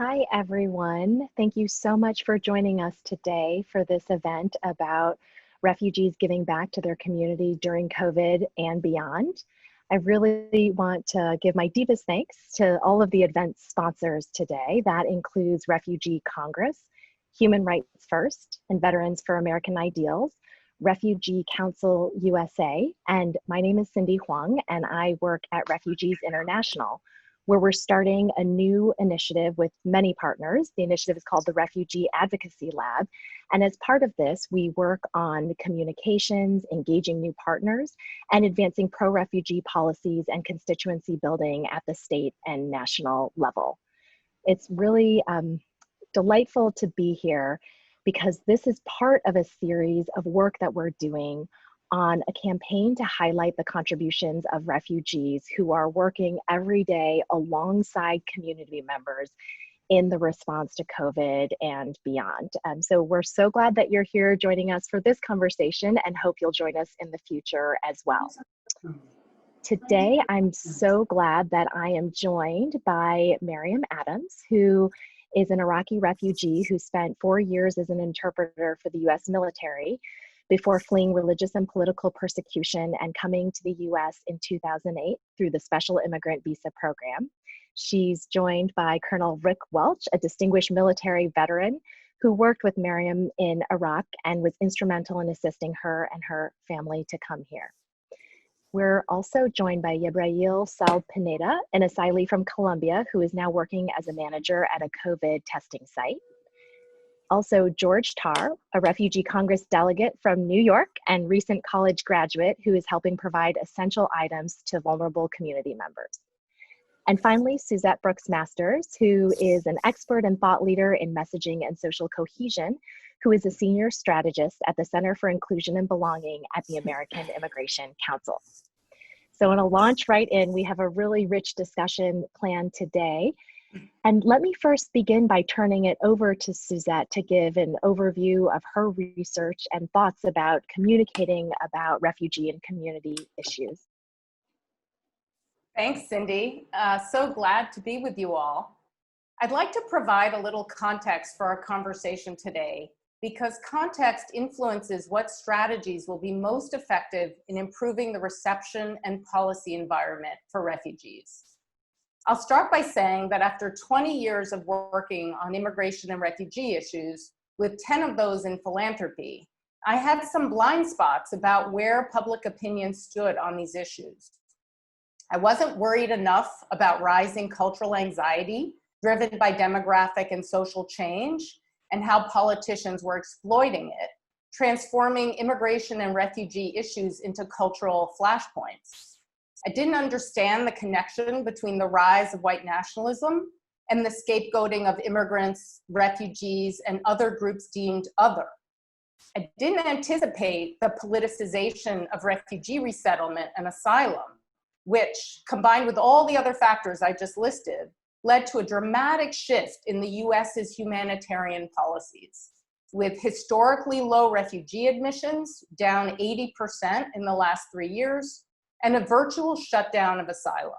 Hi, everyone. Thank you so much for joining us today for this event about refugees giving back to their community during COVID and beyond. I really want to give my deepest thanks to all of the event sponsors today. That includes Refugee Congress, Human Rights First, and Veterans for American Ideals, Refugee Council USA, and my name is Cindy Huang, and I work at Refugees International, where we're starting a new initiative with many partners. The initiative is called the Refugee Advocacy Lab. And as part of this, we work on communications, engaging new partners, and advancing pro-refugee policies and constituency building at the state and national level. It's really delightful to be here because this is part of a series of work that we're doing on a campaign to highlight the contributions of refugees who are working every day alongside community members in the response to COVID and beyond. So we're so glad that you're here joining us for this conversation and hope you'll join us in the future as well. Today, I'm so glad that I am joined by Mariam Adams, who is an Iraqi refugee who spent 4 years as an interpreter for the US military before fleeing religious and political persecution and coming to the US in 2008 through the Special Immigrant Visa Program. She's joined by Colonel Rick Welch, a distinguished military veteran who worked with Mariam in Iraq and was instrumental in assisting her and her family to come here. We're also joined by Yebrail Sal Pineda, an asylee from Colombia who is now working as a manager at a COVID testing site. Also, George Tarr, a Refugee Congress delegate from New York and recent college graduate who is helping provide essential items to vulnerable community members. And finally, Suzette Brooks Masters, who is an expert and thought leader in messaging and social cohesion, who is a senior strategist at the Center for Inclusion and Belonging at the American Immigration Council. So I'm going to launch right in. We have a really rich discussion planned today. And let me first begin by turning it over to Suzette to give an overview of her research and thoughts about communicating about refugee and community issues. Thanks, Cindy. So glad to be with you all. I'd like to provide a little context for our conversation today because context influences what strategies will be most effective in improving the reception and policy environment for refugees. I'll start by saying that after 20 years of working on immigration and refugee issues, with 10 of those in philanthropy, I had some blind spots about where public opinion stood on these issues. I wasn't worried enough about rising cultural anxiety driven by demographic and social change and how politicians were exploiting it, transforming immigration and refugee issues into cultural flashpoints. I didn't understand the connection between the rise of white nationalism and the scapegoating of immigrants, refugees, and other groups deemed other. I didn't anticipate the politicization of refugee resettlement and asylum, which, combined with all the other factors I just listed, led to a dramatic shift in the US's humanitarian policies, with historically low refugee admissions, down 80% in the last 3 years, and a virtual shutdown of asylum.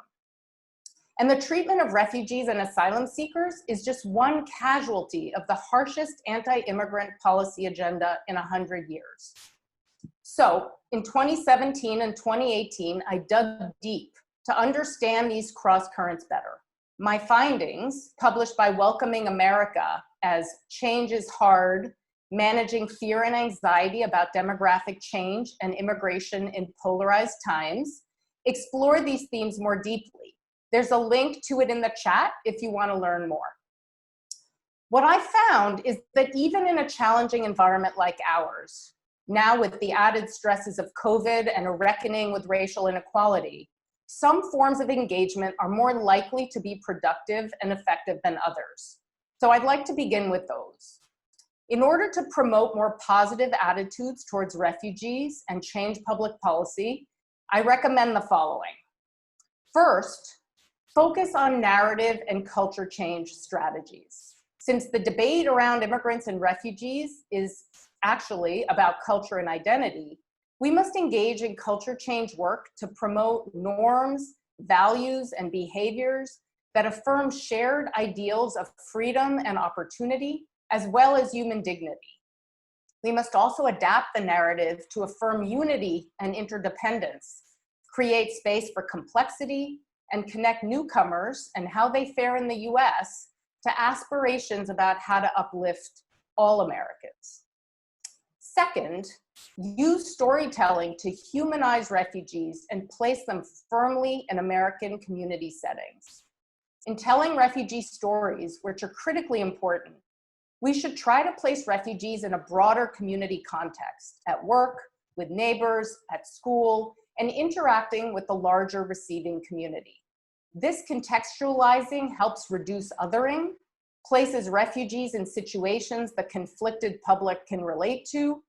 And the treatment of refugees and asylum seekers is just one casualty of the harshest anti-immigrant policy agenda in 100 years. So in 2017 and 2018, I dug deep to understand these cross currents better. My findings, published by Welcoming America as Change is Hard, Managing Fear and Anxiety about Demographic Change and Immigration in Polarized Times, explore these themes more deeply. There's a link to it in the chat if you want to learn more. What I found is that even in a challenging environment like ours, now with the added stresses of COVID and a reckoning with racial inequality, some forms of engagement are more likely to be productive and effective than others. So I'd like to begin with those. In order to promote more positive attitudes towards refugees and change public policy, I recommend the following. First, focus on narrative and culture change strategies. Since the debate around immigrants and refugees is actually about culture and identity, we must engage in culture change work to promote norms, values, and behaviors that affirm shared ideals of freedom and opportunity, as well as human dignity. We must also adapt the narrative to affirm unity and interdependence, create space for complexity, and connect newcomers and how they fare in the US to aspirations about how to uplift all Americans. Second, use storytelling to humanize refugees and place them firmly in American community settings. In telling refugee stories, which are critically important, we should try to place refugees in a broader community context, at work, with neighbors, at school, and interacting with the larger receiving community. This contextualizing helps reduce othering, places refugees in situations the conflicted public can relate to,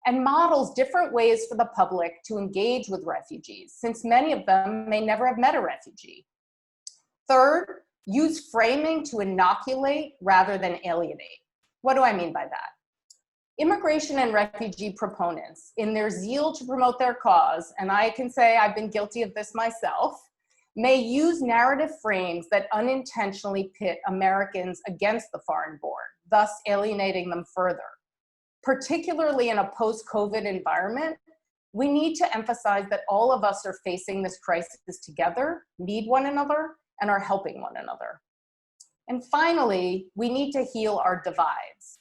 and models different ways for the public to engage with refugees, since many of them may never have met a refugee. Third, use framing to inoculate rather than alienate. What do I mean by that? Immigration and refugee proponents, in their zeal to promote their cause, and I can say I've been guilty of this myself, may use narrative frames that unintentionally pit Americans against the foreign-born, thus alienating them further. Particularly in a post-COVID environment, we need to emphasize that all of us are facing this crisis together, need one another, and are helping one another. And finally, we need to heal our divides.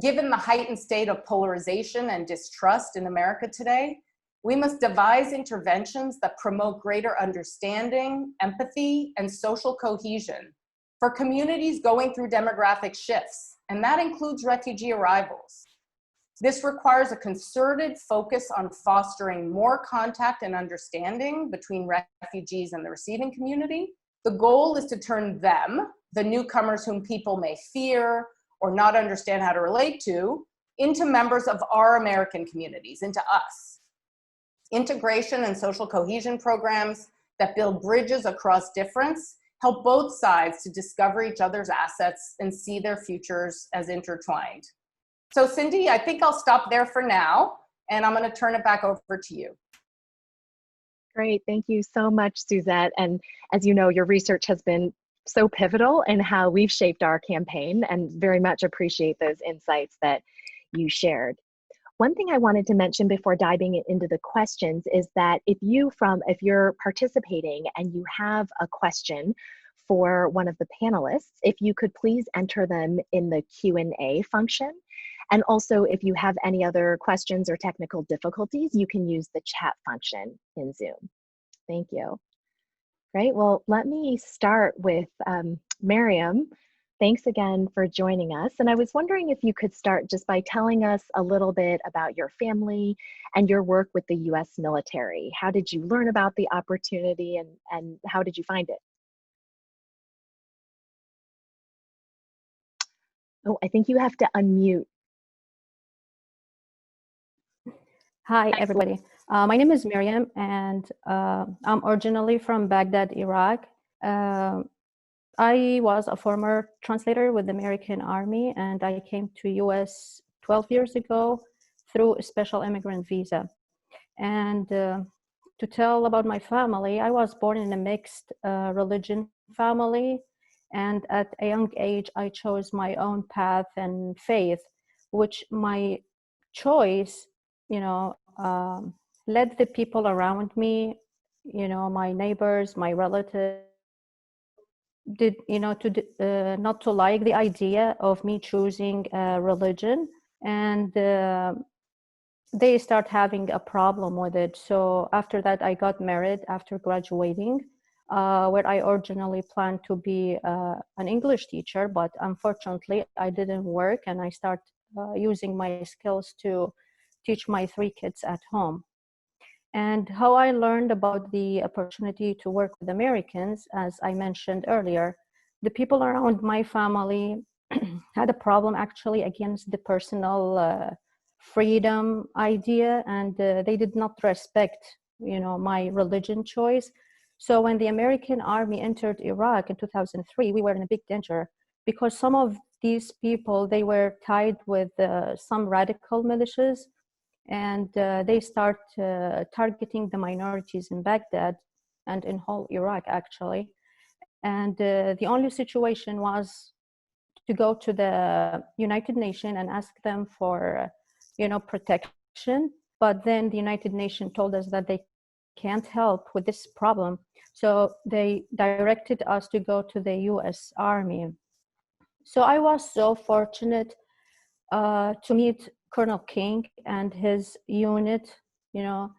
Given the heightened state of polarization and distrust in America today, we must devise interventions that promote greater understanding, empathy, and social cohesion for communities going through demographic shifts, and that includes refugee arrivals. This requires a concerted focus on fostering more contact and understanding between refugees and the receiving community. The goal is to turn them, the newcomers whom people may fear or not understand how to relate to, into members of our American communities, into us. Integration and social cohesion programs that build bridges across difference help both sides to discover each other's assets and see their futures as intertwined. So Cindy, I think I'll stop there for now, and I'm going to turn it back over to you. Great, thank you so much, Suzette. And as you know, your research has been so pivotal in how we've shaped our campaign, and very much appreciate those insights that you shared. One thing I wanted to mention before diving into the questions is that if you're participating and you have a question for one of the panelists, if you could please enter them in the Q&A function. And also, if you have any other questions or technical difficulties, you can use the chat function in Zoom. Thank you. Great, well, let me start with Miriam. Thanks again for joining us. And I was wondering if you could start just by telling us a little bit about your family and your work with the US military. How did you learn about the opportunity, and how did you find it? Oh, I think you have to unmute. Hi, everybody. My name is Miriam, and I'm originally from Baghdad, Iraq. I was a former translator with the American Army, and I came to US 12 years ago through a special immigrant visa. And to tell about my family, I was born in a mixed religion family, and at a young age, I chose my own path and faith, which my choice, led the people around me, my neighbors, my relatives, not to like the idea of me choosing a religion, and they start having a problem with it. So after that, I got married after graduating, where I originally planned to be an English teacher, but unfortunately I didn't work, and I started using my skills to teach my 3 kids at home. And how I learned about the opportunity to work with Americans, as I mentioned earlier, the people around my family had a problem actually against the personal freedom idea, and they did not respect, my religion choice. So when the American Army entered Iraq in 2003, we were in a big danger, because some of these people, they were tied with some radical militias, and they start targeting the minorities in Baghdad and in whole Iraq, actually. And the only situation was to go to the United Nations and ask them for, protection. But then the United Nations told us that they can't help with this problem. So they directed us to go to the US Army. So I was so fortunate to meet Colonel King and his unit, the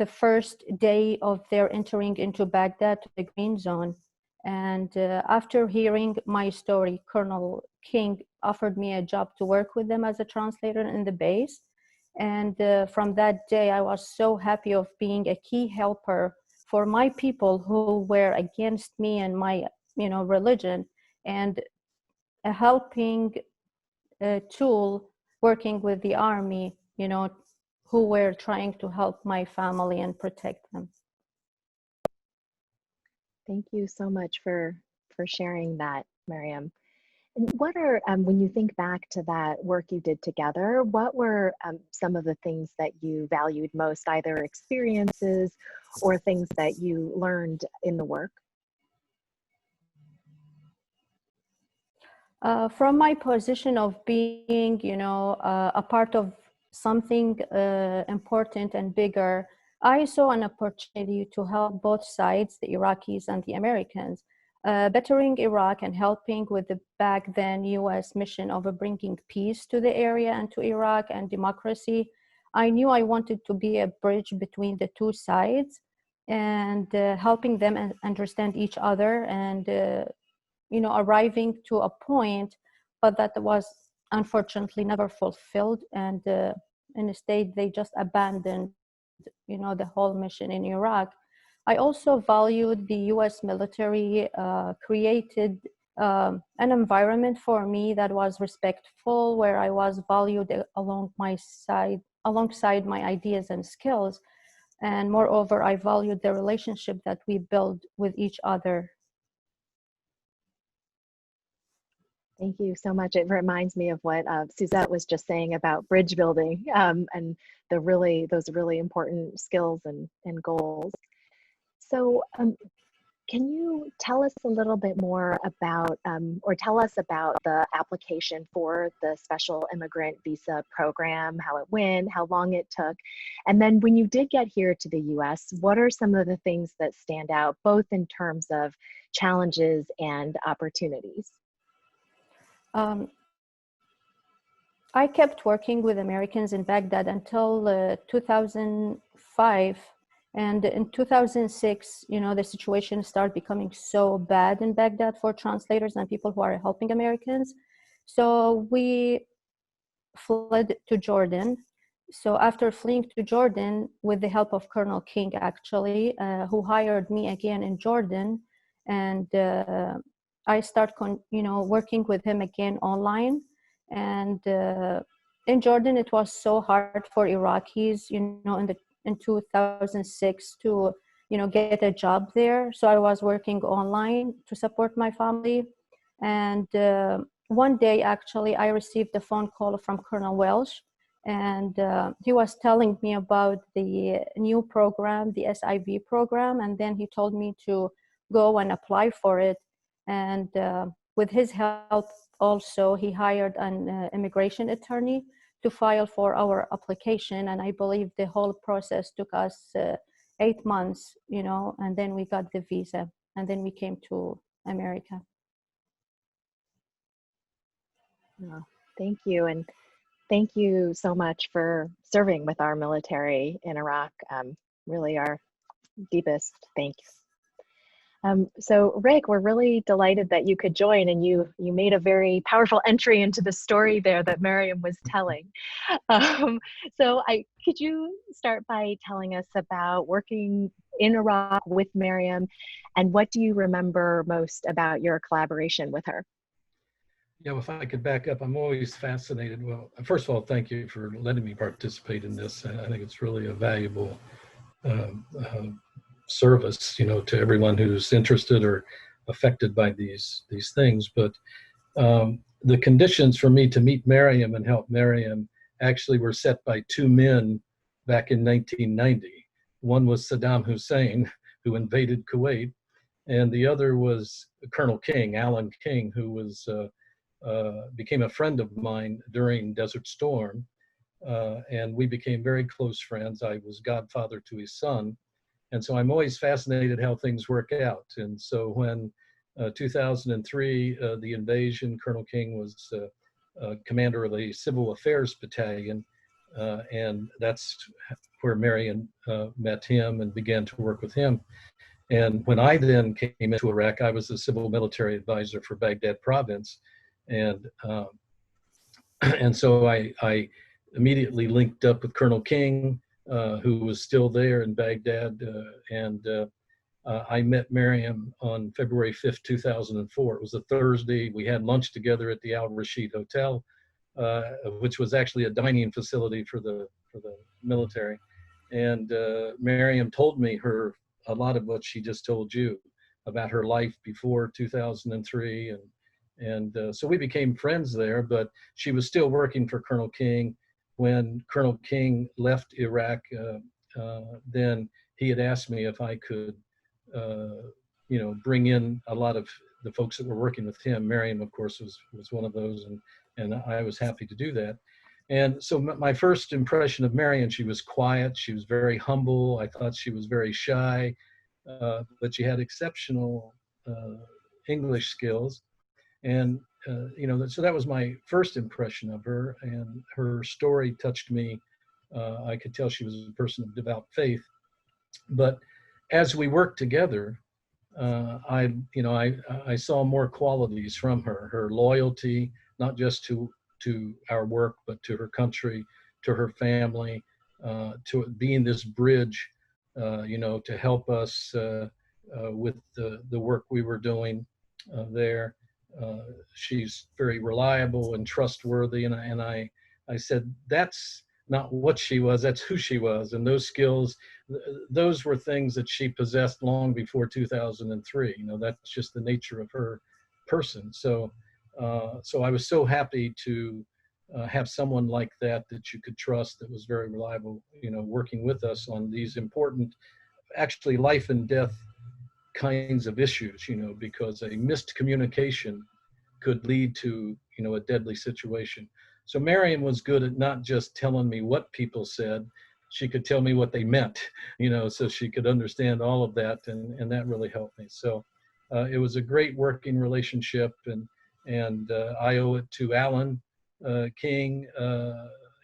first day of their entering into Baghdad to the Green Zone. And after hearing my story, Colonel King offered me a job to work with them as a translator in the base. And from that day, I was so happy of being a key helper for my people who were against me and my, religion, and a helping tool working with the army, who were trying to help my family and protect them. Thank you so much for sharing that, Miriam. And what are, when you think back to that work you did together, what were some of the things that you valued most, either experiences or things that you learned in the work? From my position of being, a part of something important and bigger, I saw an opportunity to help both sides, the Iraqis and the Americans, bettering Iraq and helping with the back then US mission of bringing peace to the area and to Iraq and democracy. I knew I wanted to be a bridge between the two sides and helping them understand each other and arriving to a point, but that was unfortunately never fulfilled. And instead, they just abandoned, the whole mission in Iraq. I also valued the U.S. military created an environment for me that was respectful, where I was valued alongside my ideas and skills. And moreover, I valued the relationship that we build with each other. Thank you so much. It reminds me of what Suzette was just saying about bridge building and those really important skills and goals. So can you tell us a little bit more about, or tell us about the application for the Special Immigrant Visa Program, how it went, how long it took, and then when you did get here to the US, what are some of the things that stand out, both in terms of challenges and opportunities? I kept working with Americans in Baghdad until 2005. And in 2006, the situation started becoming so bad in Baghdad for translators and people who are helping Americans. So we fled to Jordan. So after fleeing to Jordan, with the help of Colonel King, actually, who hired me again in Jordan, and I start, working with him again online. And in Jordan, it was so hard for Iraqis, in 2006 to, get a job there. So I was working online to support my family. And one day, actually, I received a phone call from Colonel Welsh, and he was telling me about the new program, the SIV program. And then he told me to go and apply for it. And with his help also, he hired an immigration attorney to file for our application. And I believe the whole process took us 8 months, and then we got the visa, and then we came to America. Oh, thank you. And thank you so much for serving with our military in Iraq. Really our deepest thanks. So Rick, we're really delighted that you could join, and you made a very powerful entry into the story there that Miriam was telling. Could you start by telling us about working in Iraq with Miriam, and what do you remember most about your collaboration with her? Yeah, well, if I could back up, I'm always fascinated. Well, first of all, thank you for letting me participate in this. I think it's really a valuable service, to everyone who's interested or affected by these things. But the conditions for me to meet Miriam and help Miriam actually were set by two men back in 1990. One was Saddam Hussein, who invaded Kuwait, and the other was Colonel King, Alan King, who was became a friend of mine during Desert Storm, and we became very close friends. I was godfather to his son, and so I'm always fascinated how things work out. And so when 2003, the invasion, Colonel King was commander of the Civil Affairs Battalion, and that's where Marion met him and began to work with him. And when I then came into Iraq, I was the civil military advisor for Baghdad province, and and so I immediately linked up with Colonel King, who was still there in Baghdad, and I met Mariam on February 5th, 2004. It was a Thursday. We had lunch together at the Al Rashid Hotel, which was actually a dining facility for the military. And Mariam told me a lot of what she just told you about her life before 2003, and so we became friends there. But she was still working for Colonel King when Colonel King left Iraq. Then he had asked me if I could, bring in a lot of the folks that were working with him. Mariam, of course, was one of those, and I was happy to do that. And so my first impression of Mariam, she was quiet, she was very humble. I thought she was very shy, but she had exceptional English skills. And, so that was my first impression of her, and her story touched me. I could tell she was a person of devout faith. But as we worked together, I saw more qualities from her loyalty, not just to our work, but to her country, to her family, to being this bridge, to help us with the work we were doing there. She's very reliable and trustworthy, and I said, that's not what she was, that's who she was. And those skills, those were things that she possessed long before 2003. That's just the nature of her person. So I was so happy to have someone like that you could trust, that was very reliable, working with us on these important, actually life and death kinds of issues, because a missed communication could lead to, a deadly situation. So Mariam was good at not just telling me what people said, she could tell me what they meant, so she could understand all of that, and that really helped me. So it was a great working relationship, and I owe it to Alan King.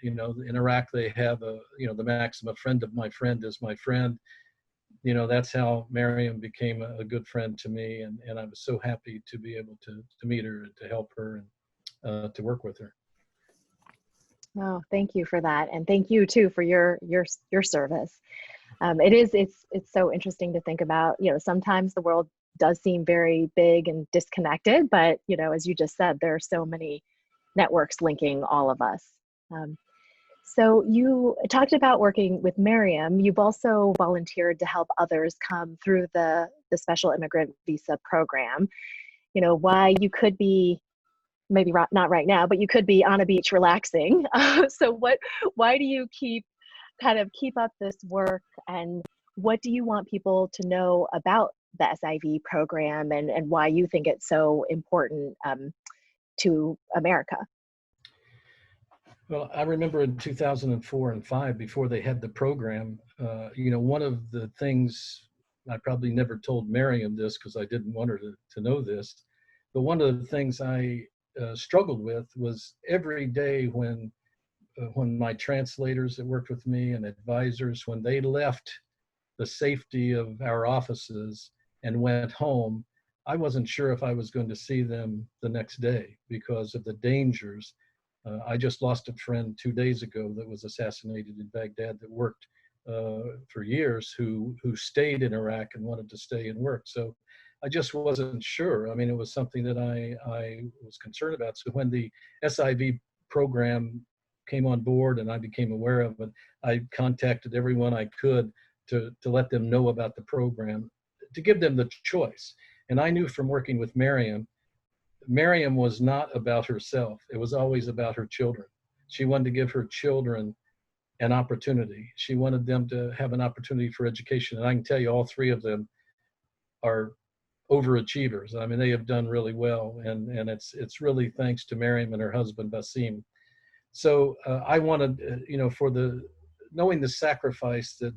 In Iraq they have the maxim, a friend of my friend is my friend. That's how Mariam became a good friend to me, and I was so happy to be able to meet her and to help her and to work with her. Oh, thank you for that, and thank you too for your service. It's so interesting to think about. Sometimes the world does seem very big and disconnected, but as you just said, there are so many networks linking all of us. So you talked about working with Mariam. You've also volunteered to help others come through the Special Immigrant Visa Program. Why you could be, maybe not right now, but you could be on a beach relaxing. So why do you keep up this work, and what do you want people to know about the SIV program, and why you think it's so important to America? Well, I remember in 2004 and 5, before they had the program, one of the things, I probably never told Mariam this because I didn't want her to know this, but one of the things I struggled with was every day when my translators that worked with me and advisors, when they left the safety of our offices and went home, I wasn't sure if I was going to see them the next day because of the dangers. I just lost a friend 2 days ago that was assassinated in Baghdad, that worked for years, who stayed in Iraq and wanted to stay and work. So I just wasn't sure. I mean, it was something that I was concerned about. So when the SIV program came on board and I became aware of it, I contacted everyone I could to let them know about the program, to give them the choice. And I knew from working with Mariam was not about herself. It was always about her children. She wanted to give her children an opportunity. She wanted them to have an opportunity for education. And I can tell you all three of them are overachievers. I mean, they have done really well, and it's really thanks to Miriam and her husband Basim. So I wanted, for knowing the sacrifice that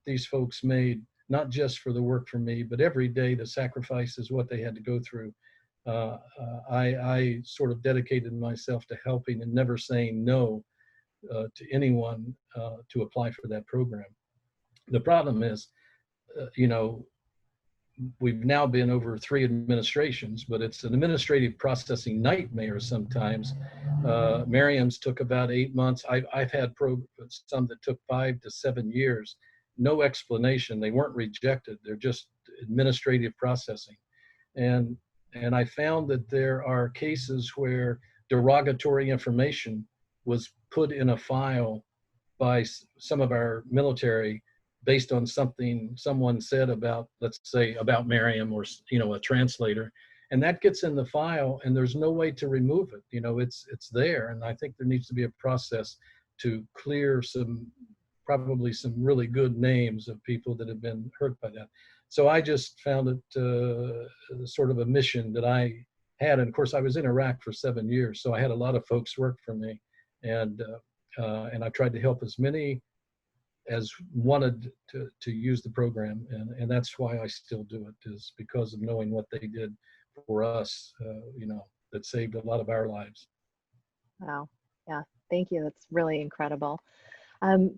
these folks made, not just for the work for me, but every day the sacrifice is what they had to go through. I sort of dedicated myself to helping and never saying no to anyone to apply for that program. The problem is, we've now been over 3 administrations, but it's an administrative processing nightmare sometimes. Miriam's took about 8 months. I've had some that took 5 to 7 years. No explanation. They weren't rejected. They're just administrative processing. And I found that there are cases where derogatory information was put in a file by some of our military based on something someone said about, let's say, about Miriam or, a translator, and that gets in the file and there's no way to remove it. It's there. And I think there needs to be a process to clear probably some really good names of people that have been hurt by that. So I just found it sort of a mission that I had. And of course I was in Iraq for 7 years. So I had a lot of folks work for me, and I tried to help as many as wanted to use the program, and that's why I still do it, is because of knowing what they did for us, that saved a lot of our lives. Wow. Yeah. Thank you. That's really incredible. And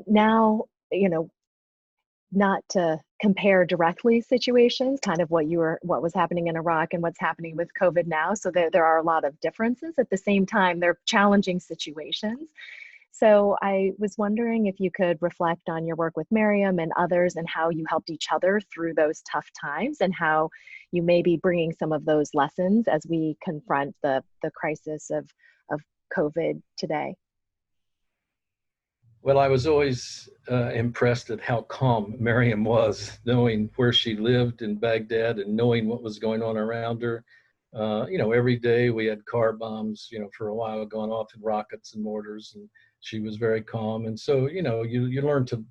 now, not to compare directly situations, kind of what was happening in Iraq and what's happening with COVID now. So there are a lot of differences. At the same time, they're challenging situations. So I was wondering if you could reflect on your work with Miriam and others and how you helped each other through those tough times, and how you may be bringing some of those lessons as we confront the crisis of COVID today. Well, I was always impressed at how calm Miriam was, knowing where she lived in Baghdad and knowing what was going on around her. Every day we had car bombs, for a while going off in rockets and mortars, and she was very calm. And so, you learn to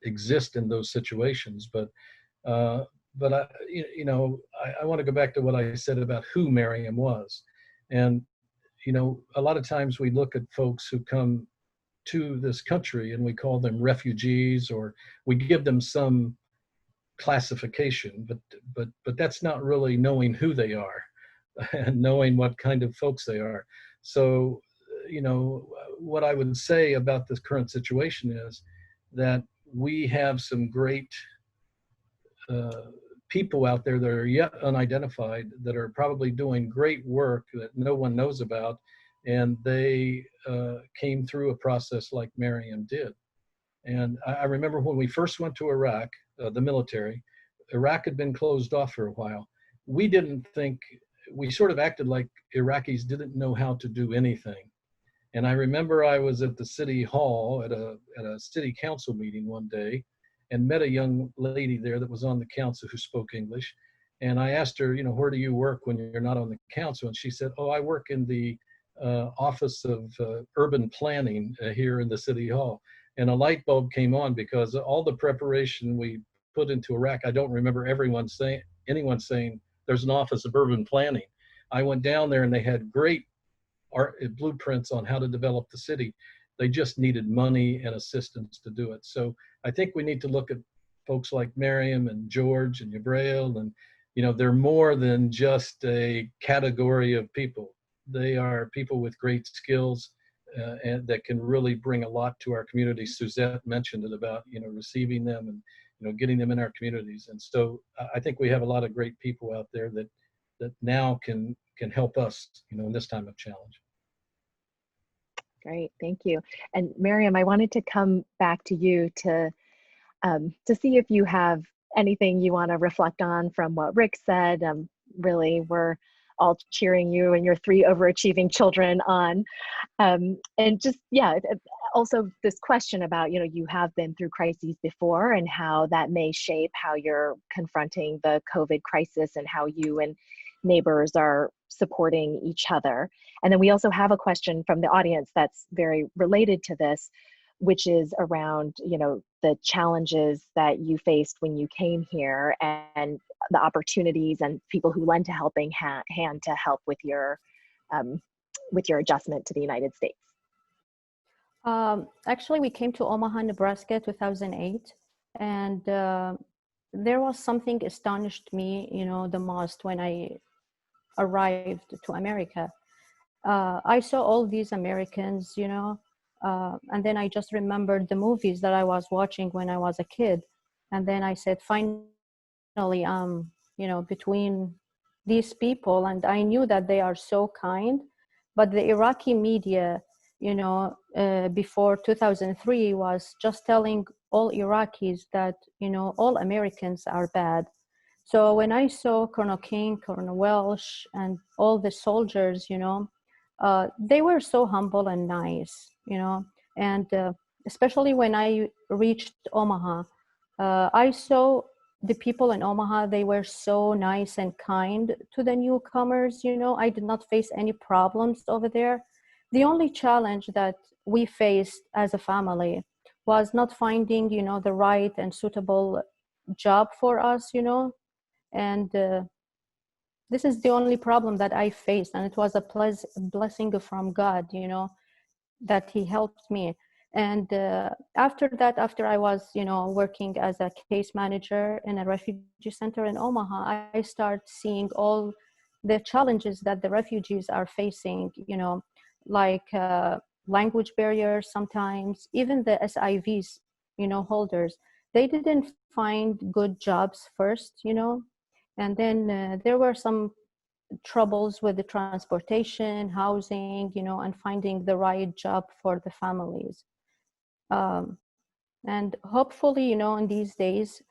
exist in those situations. But I want to go back to what I said about who Miriam was. And, a lot of times we look at folks who come to this country and we call them refugees, or we give them some classification, but that's not really knowing who they are and knowing what kind of folks they are. So, what I would say about this current situation is that we have some great people out there that are yet unidentified, that are probably doing great work that no one knows about, and they came through a process like Miriam did. And I remember when we first went to Iraq, the military, Iraq had been closed off for a while. We sort of acted like Iraqis didn't know how to do anything. And I remember I was at the city hall at a city council meeting one day and met a young lady there that was on the council who spoke English. And I asked her, where do you work when you're not on the council? And she said, oh, I work in the Office of Urban Planning here in the city hall. And a light bulb came on, because all the preparation we put into Iraq, I don't remember anyone saying there's an Office of Urban Planning. I went down there and they had great blueprints on how to develop the city. They just needed money and assistance to do it. So I think we need to look at folks like Miriam and George and Yabrail, and they're more than just a category of people. They are people with great skills and that can really bring a lot to our community. Suzette mentioned it about receiving them and getting them in our communities. And so I think we have a lot of great people out there that now can help us in this time of challenge. Great, thank you. And Miriam, I wanted to come back to you to see if you have anything you want to reflect on from what Rick said. Really, we're all cheering you and your 3 overachieving children on. And just, also this question about, you have been through crises before, and how that may shape how you're confronting the COVID crisis and how you and neighbors are supporting each other. And then we also have a question from the audience that's very related to this, which is around, the challenges that you faced when you came here, and the opportunities and people who lend a helping hand to help with your adjustment to the United States? Actually, we came to Omaha, Nebraska, 2008, and there was something astonished me, the most when I arrived to America. I saw all these Americans, and then I just remembered the movies that I was watching when I was a kid. And then I said, finally, between these people, and I knew that they are so kind, but the Iraqi media, before 2003 was just telling all Iraqis that, all Americans are bad. So when I saw Colonel King, Colonel Welsh, and all the soldiers, they were so humble and nice, and especially when I reached Omaha, I saw the people in Omaha, they were so nice and kind to the newcomers, I did not face any problems over there. The only challenge that we faced as a family was not finding, the right and suitable job for us, and this is the only problem that I faced, and it was a blessing from God, that He helped me. And after that, after I was, working as a case manager in a refugee center in Omaha, I started seeing all the challenges that the refugees are facing, like language barriers sometimes, even the SIVs, holders. They didn't find good jobs first, and then there were some troubles with the transportation, housing, and finding the right job for the families. And hopefully, in these days,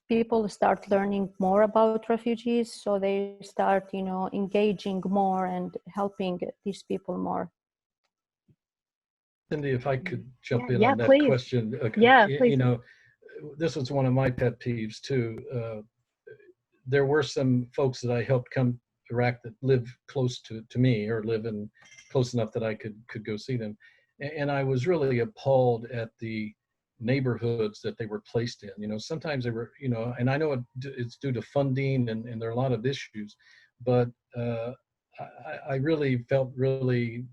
people start learning more about refugees, so they start, engaging more and helping these people more. Cindy, if I could jump in Yeah, on that please. question. Yeah, please. This was one of my pet peeves too. There were some folks that I helped come to Iraq that live close to me, or live in close enough that I could go see them. And I was really appalled at the neighborhoods that they were placed in. Sometimes they were, and I know it's due to funding and there are a lot of issues, but I really felt really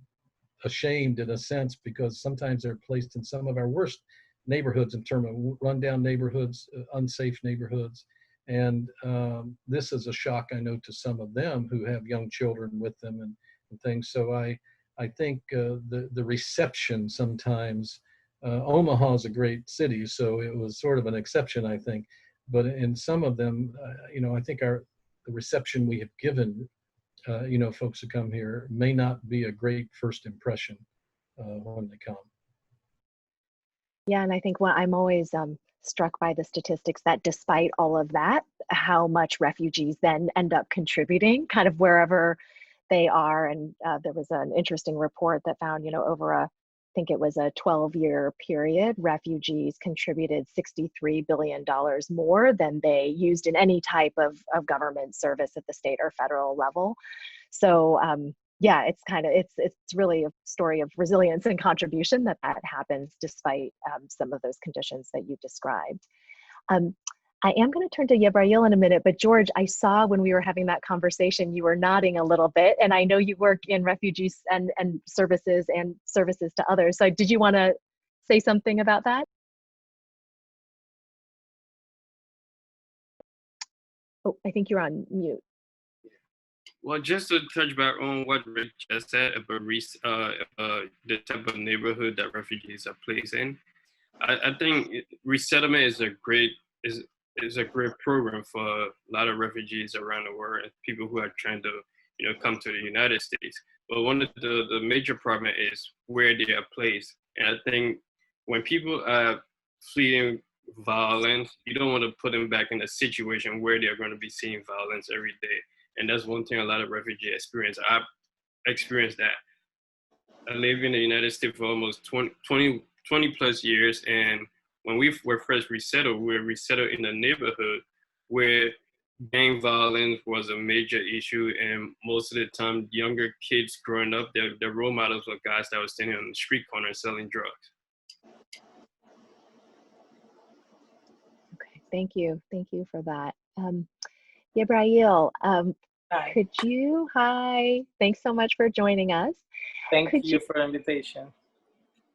ashamed in a sense, because sometimes they're placed in some of our worst neighborhoods in terms of rundown neighborhoods, unsafe neighborhoods. And this is a shock, I know, to some of them who have young children with them and things. So I think the reception sometimes, Omaha is a great city, so it was sort of an exception, I think. But in some of them, I think the reception we have given folks who come here may not be a great first impression when they come. Yeah, and I think I'm always struck by the statistics that despite all of that, how much refugees then end up contributing kind of wherever they are. And there was an interesting report that found, over I think it was a 12-year period, refugees contributed $63 billion more than they used in any type of government service at the state or federal level. So yeah, it's really a story of resilience and contribution that happens despite some of those conditions that you described. I am going to turn to Yabrail in a minute, but George, I saw when we were having that conversation, you were nodding a little bit, and I know you work in refugees and services to others. So did you want to say something about that? Oh, I think you're on mute. Well, just to touch back on what Rick just said about the type of neighborhood that refugees are placed in, I think resettlement is a great program for a lot of refugees around the world and people who are trying to come to the United States. But one of the major problem is where they are placed, and I think when people are fleeing violence, you don't want to put them back in a situation where they're going to be seeing violence every day. And that's one thing a lot of refugees experience. I've experienced that. I lived in the United States for almost 20 plus years. And when we were first resettled, we were resettled in a neighborhood where gang violence was a major issue. And most of the time, younger kids growing up, their role models were guys that were standing on the street corner selling drugs. Okay, thank you for that. Gabriel, Hi. hi, thanks so much for joining us. Thank Could you, you for the invitation.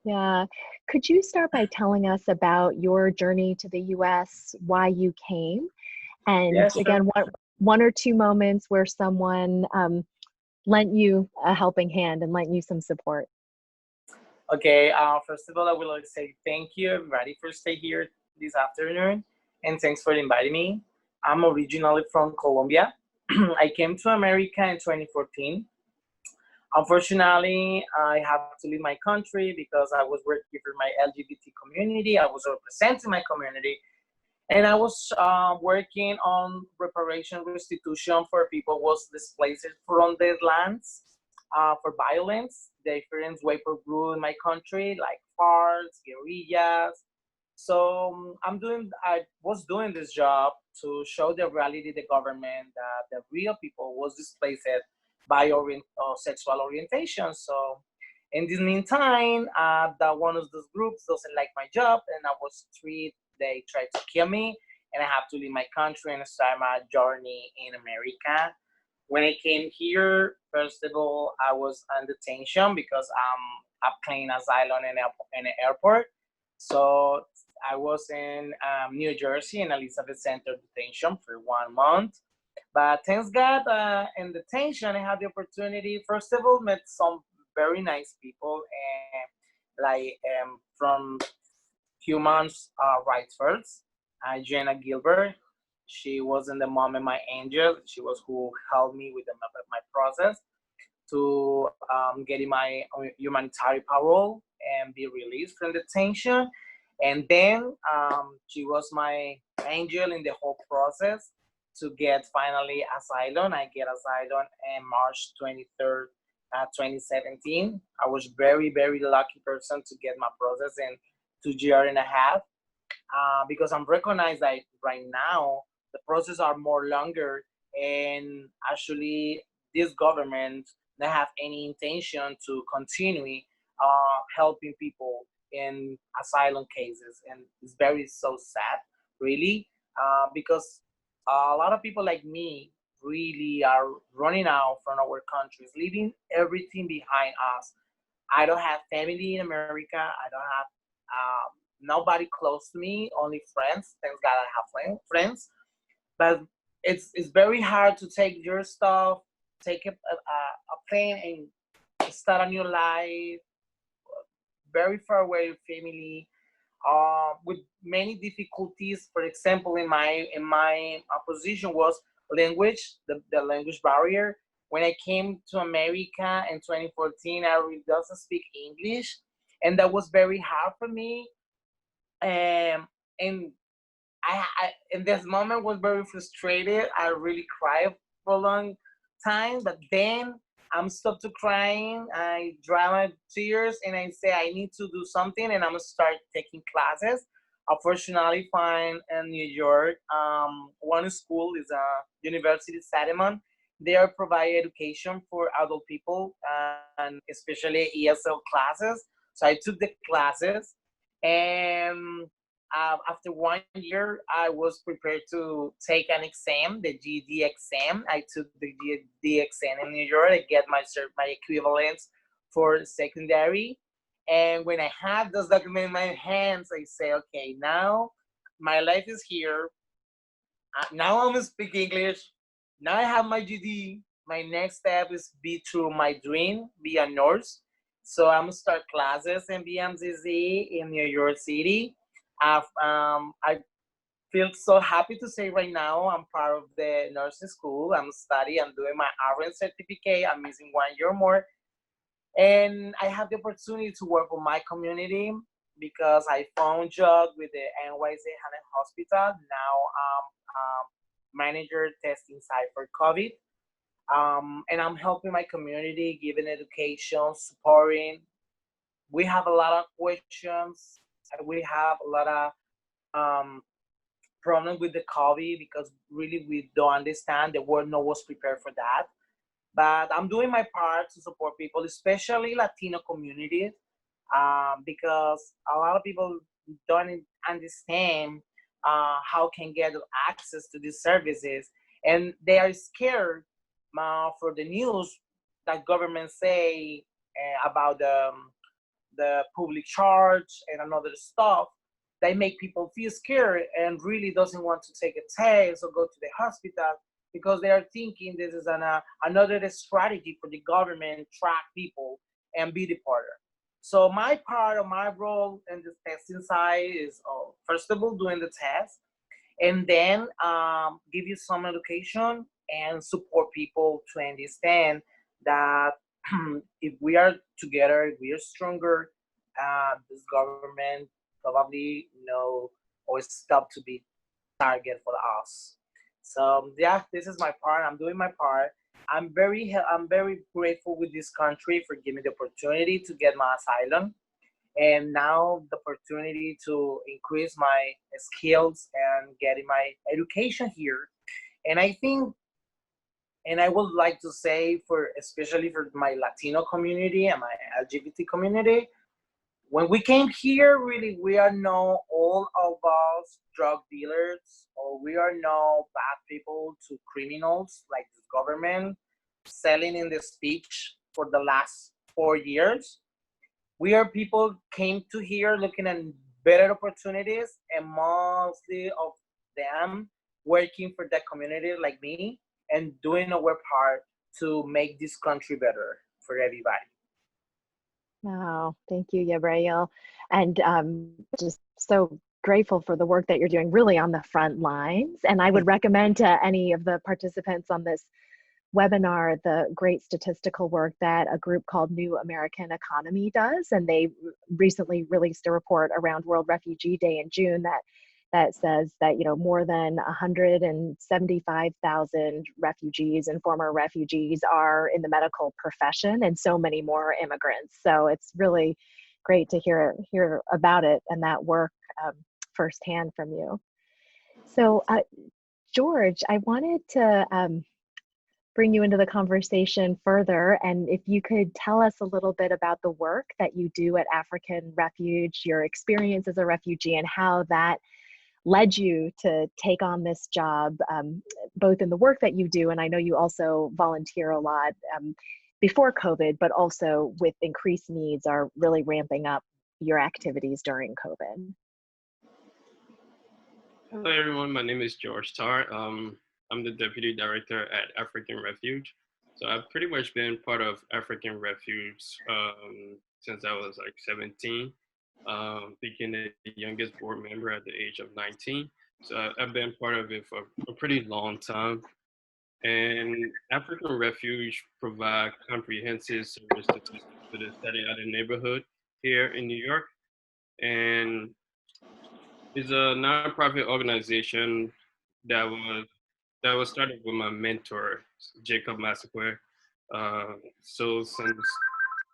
yeah, could you start by telling us about your journey to the US, why you came, and Yeah, sure. again, one or two moments where someone lent you a helping hand and lent you some support? Okay, first of all, I would like to say thank you, everybody, for staying here this afternoon, and thanks for inviting me. I'm originally from Colombia. I came to America in 2014. Unfortunately, I have to leave my country because I was working for my LGBT community. I was representing my community, and I was working on reparation restitution for people who was displaced from their lands for violence. Different weapon group in my country, like FARC, guerrillas. So I was doing this job to show the reality the government that the real people was displaced by sexual orientation. So in this meantime, that one of those groups doesn't like my job, and I was treated. They tried to kill me, and I have to leave my country and start my journey in America. When I came here, first of all, I was on detention because I'm applying asylum in an airport. So I was in New Jersey in Elizabeth Center detention for 1 month. But thanks God, in detention, I had the opportunity. First of all, met some very nice people, and from Human Rights First, Jenna Gilbert. She wasn't the mom and my angel. She was who helped me with my process to getting my humanitarian parole and be released from detention. And then she was my angel in the whole process to get finally asylum. I get asylum in March 23rd, 2017. I was very, very lucky person to get my process in 2 years and a half because I'm recognized that right now the process are more longer, and actually this government not have any intention to continue helping people in asylum cases, and it's very so sad, really, because a lot of people like me really are running out from our countries, leaving everything behind us. I don't have family in America. I don't have nobody close to me, only friends. Thanks God I have friends. But it's very hard to take your stuff, take a plane and start a new life, very far away from family, with many difficulties. For example, in my position was language, the language barrier. When I came to America in 2014, I really doesn't speak English, and that was very hard for me. And I in this moment was very frustrated. I really cried for a long time, but then I'm stopped to crying. I dry my tears and I say I need to do something, and I'm gonna start taking classes. Unfortunately, find in New York, one school is a University of Salomon. They are provide education for adult people and especially ESL classes. So I took the classes, and after 1 year, I was prepared to take an exam, the GED exam. I took the GED exam in New York. I get my equivalence for secondary. And when I had those documents in my hands, I say, okay, now my life is here. Now I'm gonna speak English. Now I have my GED. My next step is be through my dream, be a nurse. So I'm gonna start classes in BMZZ in New York City. I feel so happy to say right now I'm part of the nursing school. I'm studying. I'm doing my RN certificate. I'm missing 1 year more, and I have the opportunity to work with my community because I found job with the NYC Hannon Hospital. Now I'm manager testing site for COVID. And I'm helping my community, giving education, supporting. We have a lot of questions. We have a lot of um, problem with the COVID because really we don't understand. The world no was prepared for that. But I'm doing my part to support people, especially Latino communities, because a lot of people don't understand how can get access to these services. and they are scared for the news that government say about the public charge and another stuff. They make people feel scared and really doesn't want to take a test or go to the hospital because they are thinking this is another strategy for the government to track people and be deported. So my part of my role in the testing side is first of all doing the test, and then give you some education and support people to understand that if we are together, if we are stronger, this government probably or stop to be target for us. So yeah, this is my part. I'm doing my part. I'm very grateful with this country for giving me the opportunity to get my asylum, and now the opportunity to increase my skills and getting my education here. And I think, and I would like to say for especially for my Latino community and my LGBT community, when we came here, really, we are not all of us drug dealers, or we are not bad people to criminals like the government selling in the speech for the last 4 years. We are people came to here looking at better opportunities, and mostly of them working for the community like me and doing our part to make this country better for everybody. Oh, thank you, Yabriel. And just so grateful for the work that you're doing really on the front lines. And I would recommend to any of the participants on this webinar the great statistical work that a group called New American Economy does. And they recently released a report around World Refugee Day in June that says that more than 175,000 refugees and former refugees are in the medical profession, and so many more immigrants. So it's really great to hear about it and that work firsthand from you. So George, I wanted to bring you into the conversation further, and if you could tell us a little bit about the work that you do at African Refuge, your experience as a refugee, and how that led you to take on this job, both in the work that you do, and I know you also volunteer a lot before COVID, but also with increased needs are really ramping up your activities during COVID. Hello everyone, my name is George Tar. I'm the Deputy Director at African Refuge. So I've pretty much been part of African Refuge since I was like 17. Became the youngest board member at the age of 19. So I've been part of it for a pretty long time. And African Refuge provide comprehensive service to the setting out of neighborhood here in New York. And it's a nonprofit organization that was started with my mentor, Jacob Massaquer. So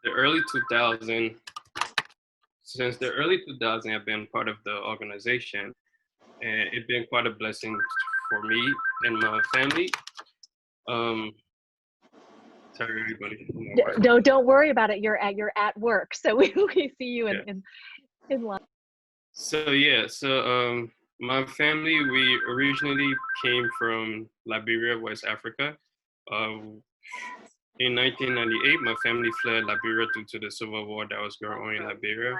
the early 2000s, since the early 2000s, I've been part of the organization, and it's been quite a blessing for me and my family. Sorry, everybody. Don't worry about it. You're at work, so we see you in line. So yeah, my family, we originally came from Liberia, West Africa. In 1998, my family fled Liberia due to the civil war that was going on in Liberia.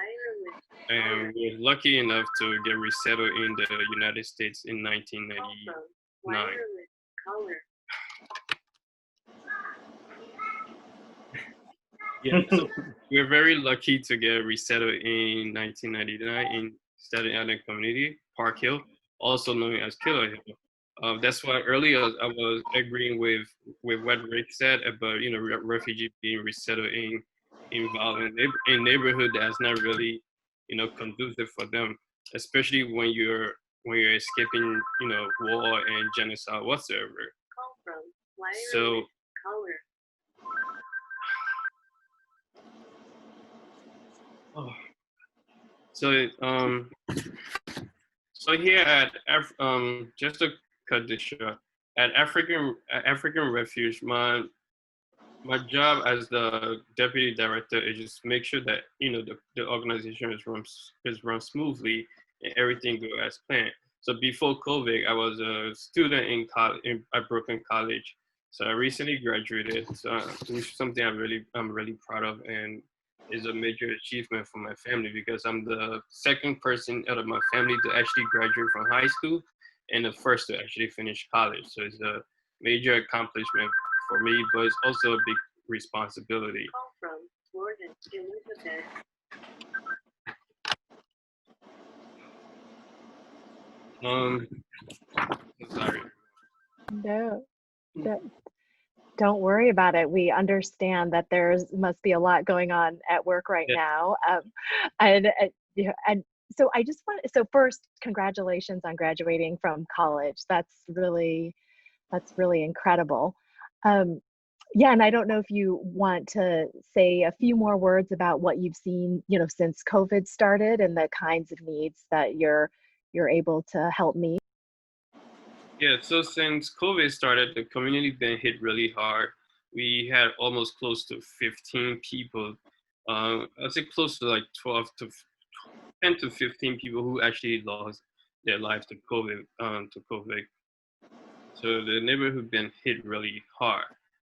And we were lucky enough to get resettled in the United States in 1999. Yeah, so we're very lucky to get resettled in 1999 in Staten Island community, Park Hill, also known as Killer Hill. That's why earlier I was agreeing with what Rick said about refugees being resettled in violent in neighborhood that's not really conducive for them, especially when you're escaping war and genocide whatsoever. So so here at just to cut this short, at African Refuge, my job as the deputy director is just make sure that the organization is run smoothly and everything goes as planned. So before COVID, I was a student in college at Brooklyn College. So I recently graduated, which is something I'm really proud of, and is a major achievement for my family because I'm the second person out of my family to actually graduate from high school and the first to actually finish college. So it's a major accomplishment for me, but it's also a big responsibility. From Jordan Elizabeth. Sorry. No, don't worry about it. We understand that there's must be a lot going on at work right Yeah. now. You know, and so I just want, so first, congratulations on graduating from college. That's really incredible. Yeah, and I don't know if you want to say a few more words about what you've seen, you know, since COVID started and the kinds of needs that you're able to help meet. Yeah, so since COVID started, the community been hit really hard. We had almost close to 15 people. I'd say close to like 12 to 10 to 15 people who actually lost their life to COVID. So the neighborhood been hit really hard.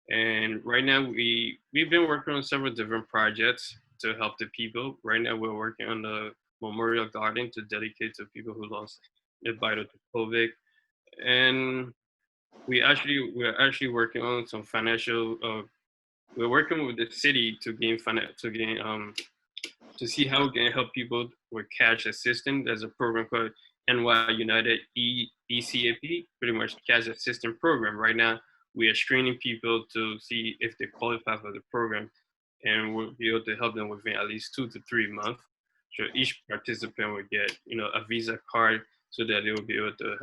And right now we've been working on several different projects to help the people. Right now we're working on the memorial garden to dedicate to people who lost their battle to COVID. And we're actually working on some financial. We're working with the city to to see how we can help people with cash assistance. There's a program called NY United ECAP, pretty much cash assistance program. Right now, we are screening people to see if they qualify for the program, and we'll be able to help them within at least 2 to 3 months. So each participant will get, a Visa card so that they will be able to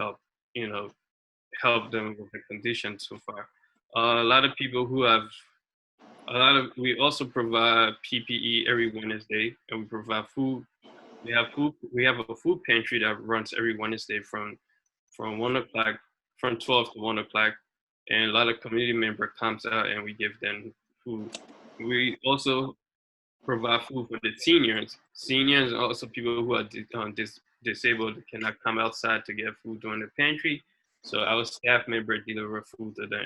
help them with the conditions so far. A lot of people who have we also provide PPE every Wednesday, and we provide food. We have food. We have a food pantry that runs every Wednesday from 1 o'clock, from 12 to 1 o'clock, and a lot of community member comes out and we give them food. We also provide food for the seniors. Seniors are also people who are disabled, cannot come outside to get food during the pantry. So our staff member deliver food to them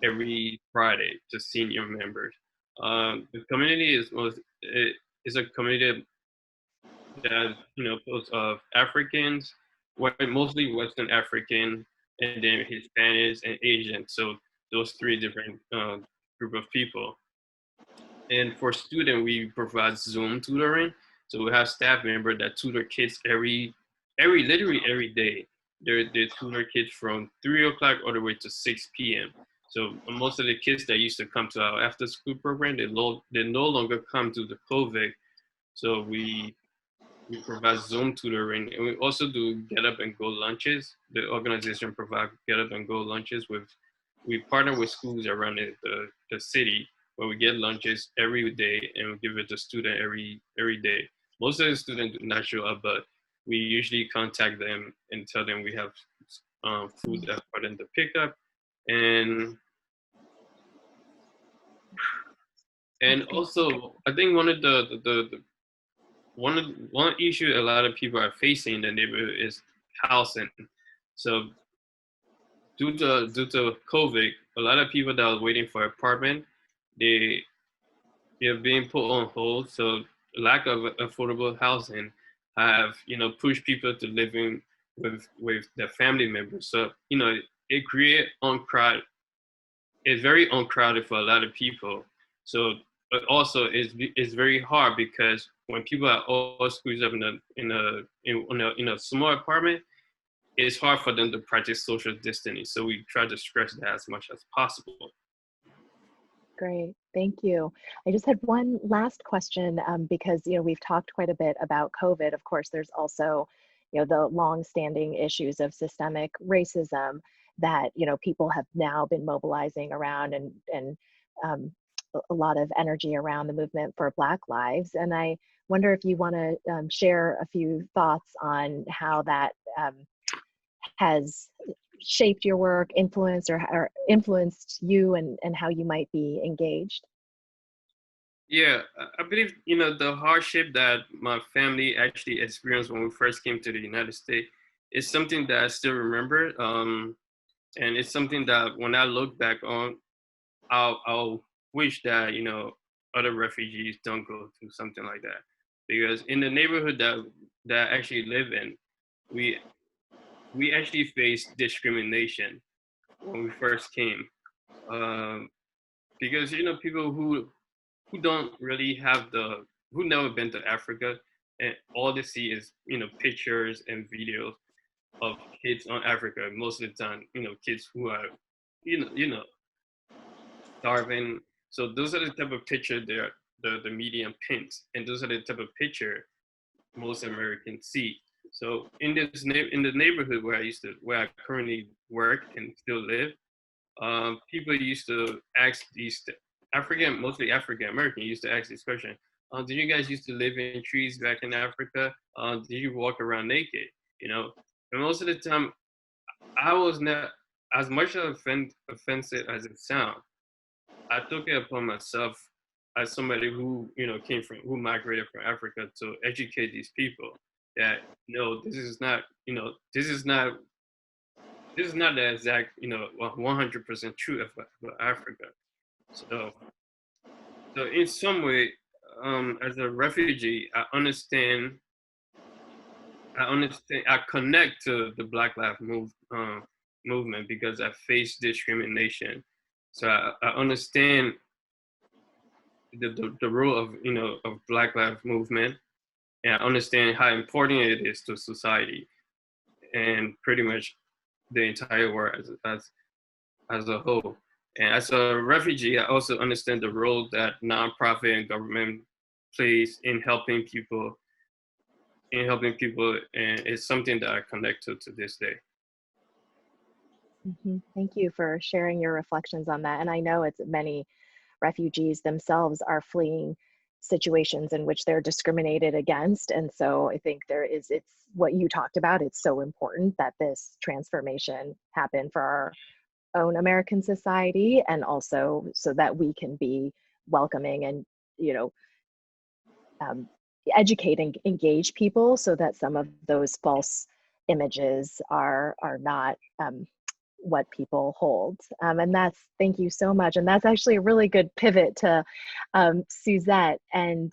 every Friday to senior members. The community is a community that composed of Africans, mostly Western African, and then Hispanics and Asians. So those three different group of people. And for students, we provide Zoom tutoring. So we have staff members that tutor kids literally every day. They tutor kids from 3 o'clock all the way to 6 p.m. So most of the kids that used to come to our after school program, they no longer come to the COVID. So we provide Zoom tutoring, and we also do get up and go lunches. The organization provides get up and go lunches we partner with schools around the city where we get lunches every day and we give it to student every day. Most of the students do not show up, but we usually contact them and tell them we have food that for them to pick up. And also, I think one of the one issue a lot of people are facing in the neighborhood is housing. So due to COVID, a lot of people that are waiting for apartment, they're being put on hold. So lack of affordable housing have pushed people to living with their family members. So it create uncrowded. It's very uncrowded for a lot of people. So, but also it's very hard because when people are all squeezed up in a small apartment, it's hard for them to practice social distancing. So we try to stress that as much as possible. Great, thank you. I just had one last question because we've talked quite a bit about COVID. Of course, there's also the long-standing issues of systemic racism that people have now been mobilizing around, and a lot of energy around the movement for Black lives. And I wonder if you want to share a few thoughts on how that has shaped your work, influenced or influenced you, and how you might be engaged. Yeah, I believe the hardship that my family actually experienced when we first came to the United States it's something that I still remember. And it's something that when I look back on, I'll wish that, you know, other refugees don't go through something like that. Because in the neighborhood that I actually live in, we actually faced discrimination when we first came. Because, you know, people who don't really have who never been to Africa, and all they see is, you know, pictures and videos of kids on Africa. Most of the time, you know, kids who are, you know, starving. So those are the type of picture the media paints, and those are the type of picture most Americans see. So in the neighborhood where I currently work and still live, people used to ask mostly African American, used to ask this question: did you guys used to live in trees back in Africa? Did you walk around naked? You know, and most of the time, I was not as much offensive as it sounds. I took it upon myself as somebody who, you know, who migrated from Africa to educate these people that, no, this is not, you know, this is not the exact, you know, 100% true of Africa. So in some way, as a refugee, I connect to the Black Lives movement because I face discrimination. So I understand the role of, you know, of Black Lives movement, and I understand how important it is to society and pretty much the entire world as a whole. And as a refugee, I also understand the role that nonprofit and government plays in helping people, and it's something that I connect to this day. Thank you for sharing your reflections on that. And I know it's many refugees themselves are fleeing situations in which they're discriminated against. And so I think it's what you talked about. It's so important that this transformation happen for our own American society, and also so that we can be welcoming and, you know, educate and engage people so that some of those false images are not what people hold. And thank you so much. And that's actually a really good pivot to Suzette. And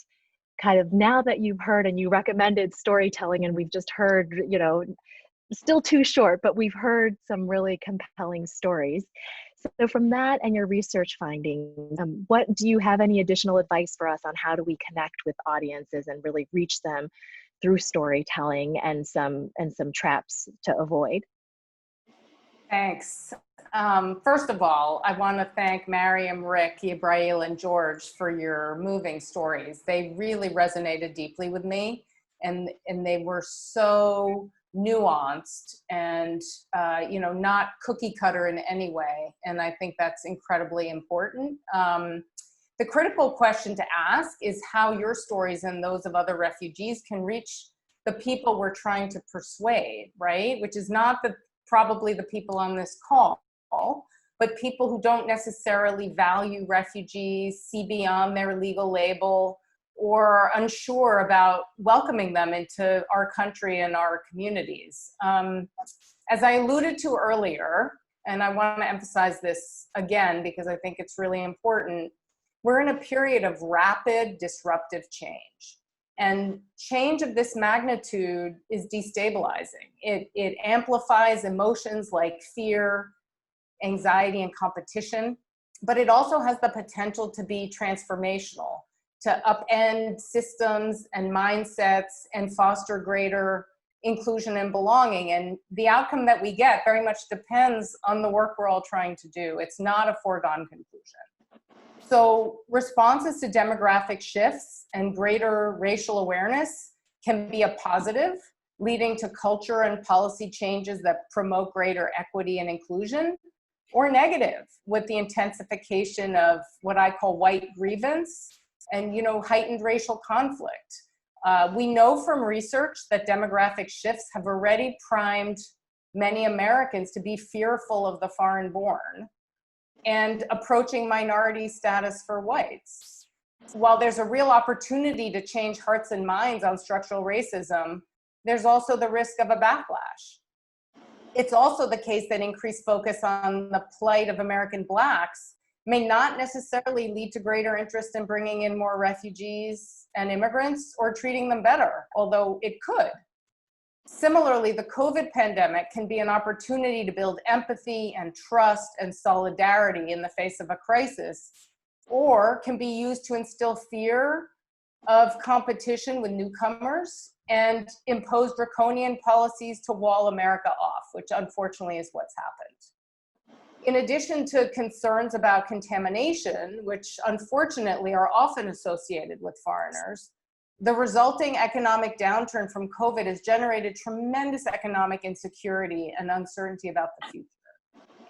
kind of now that you've heard and you recommended storytelling, and we've just heard, you know, still too short, but we've heard some really compelling stories. So from that and your research findings, what do you have any additional advice for us on how do we connect with audiences and really reach them through storytelling, and some traps to avoid? Thanks. First of all, I want to thank Mariam, Rick, Ibrahil, and George for your moving stories. They really resonated deeply with me, and they were so nuanced and you know, not cookie cutter in any way. And I think that's incredibly important. The critical question to ask is how your stories and those of other refugees can reach the people we're trying to persuade, right? Which is not probably the people on this call, but people who don't necessarily value refugees, see beyond their legal label, or are unsure about welcoming them into our country and our communities. As I alluded to earlier, and I want to emphasize this again because I think it's really important, we're in a period of rapid disruptive change. And change of this magnitude is destabilizing. It amplifies emotions like fear, anxiety, and competition, but it also has the potential to be transformational, to upend systems and mindsets and foster greater inclusion and belonging. And the outcome that we get very much depends on the work we're all trying to do. It's not a foregone conclusion. So responses to demographic shifts and greater racial awareness can be a positive, leading to culture and policy changes that promote greater equity and inclusion, or negative, with the intensification of what I call white grievance and, you know, heightened racial conflict. We know from research that demographic shifts have already primed many Americans to be fearful of the foreign born and approaching minority status for whites. While there's a real opportunity to change hearts and minds on structural racism, there's also the risk of a backlash. It's also the case that increased focus on the plight of American Blacks may not necessarily lead to greater interest in bringing in more refugees and immigrants or treating them better, although it could. Similarly, the COVID pandemic can be an opportunity to build empathy and trust and solidarity in the face of a crisis, or can be used to instill fear of competition with newcomers and impose draconian policies to wall America off, which unfortunately is what's happened. In addition to concerns about contamination, which unfortunately are often associated with foreigners, the resulting economic downturn from COVID has generated tremendous economic insecurity and uncertainty about the future.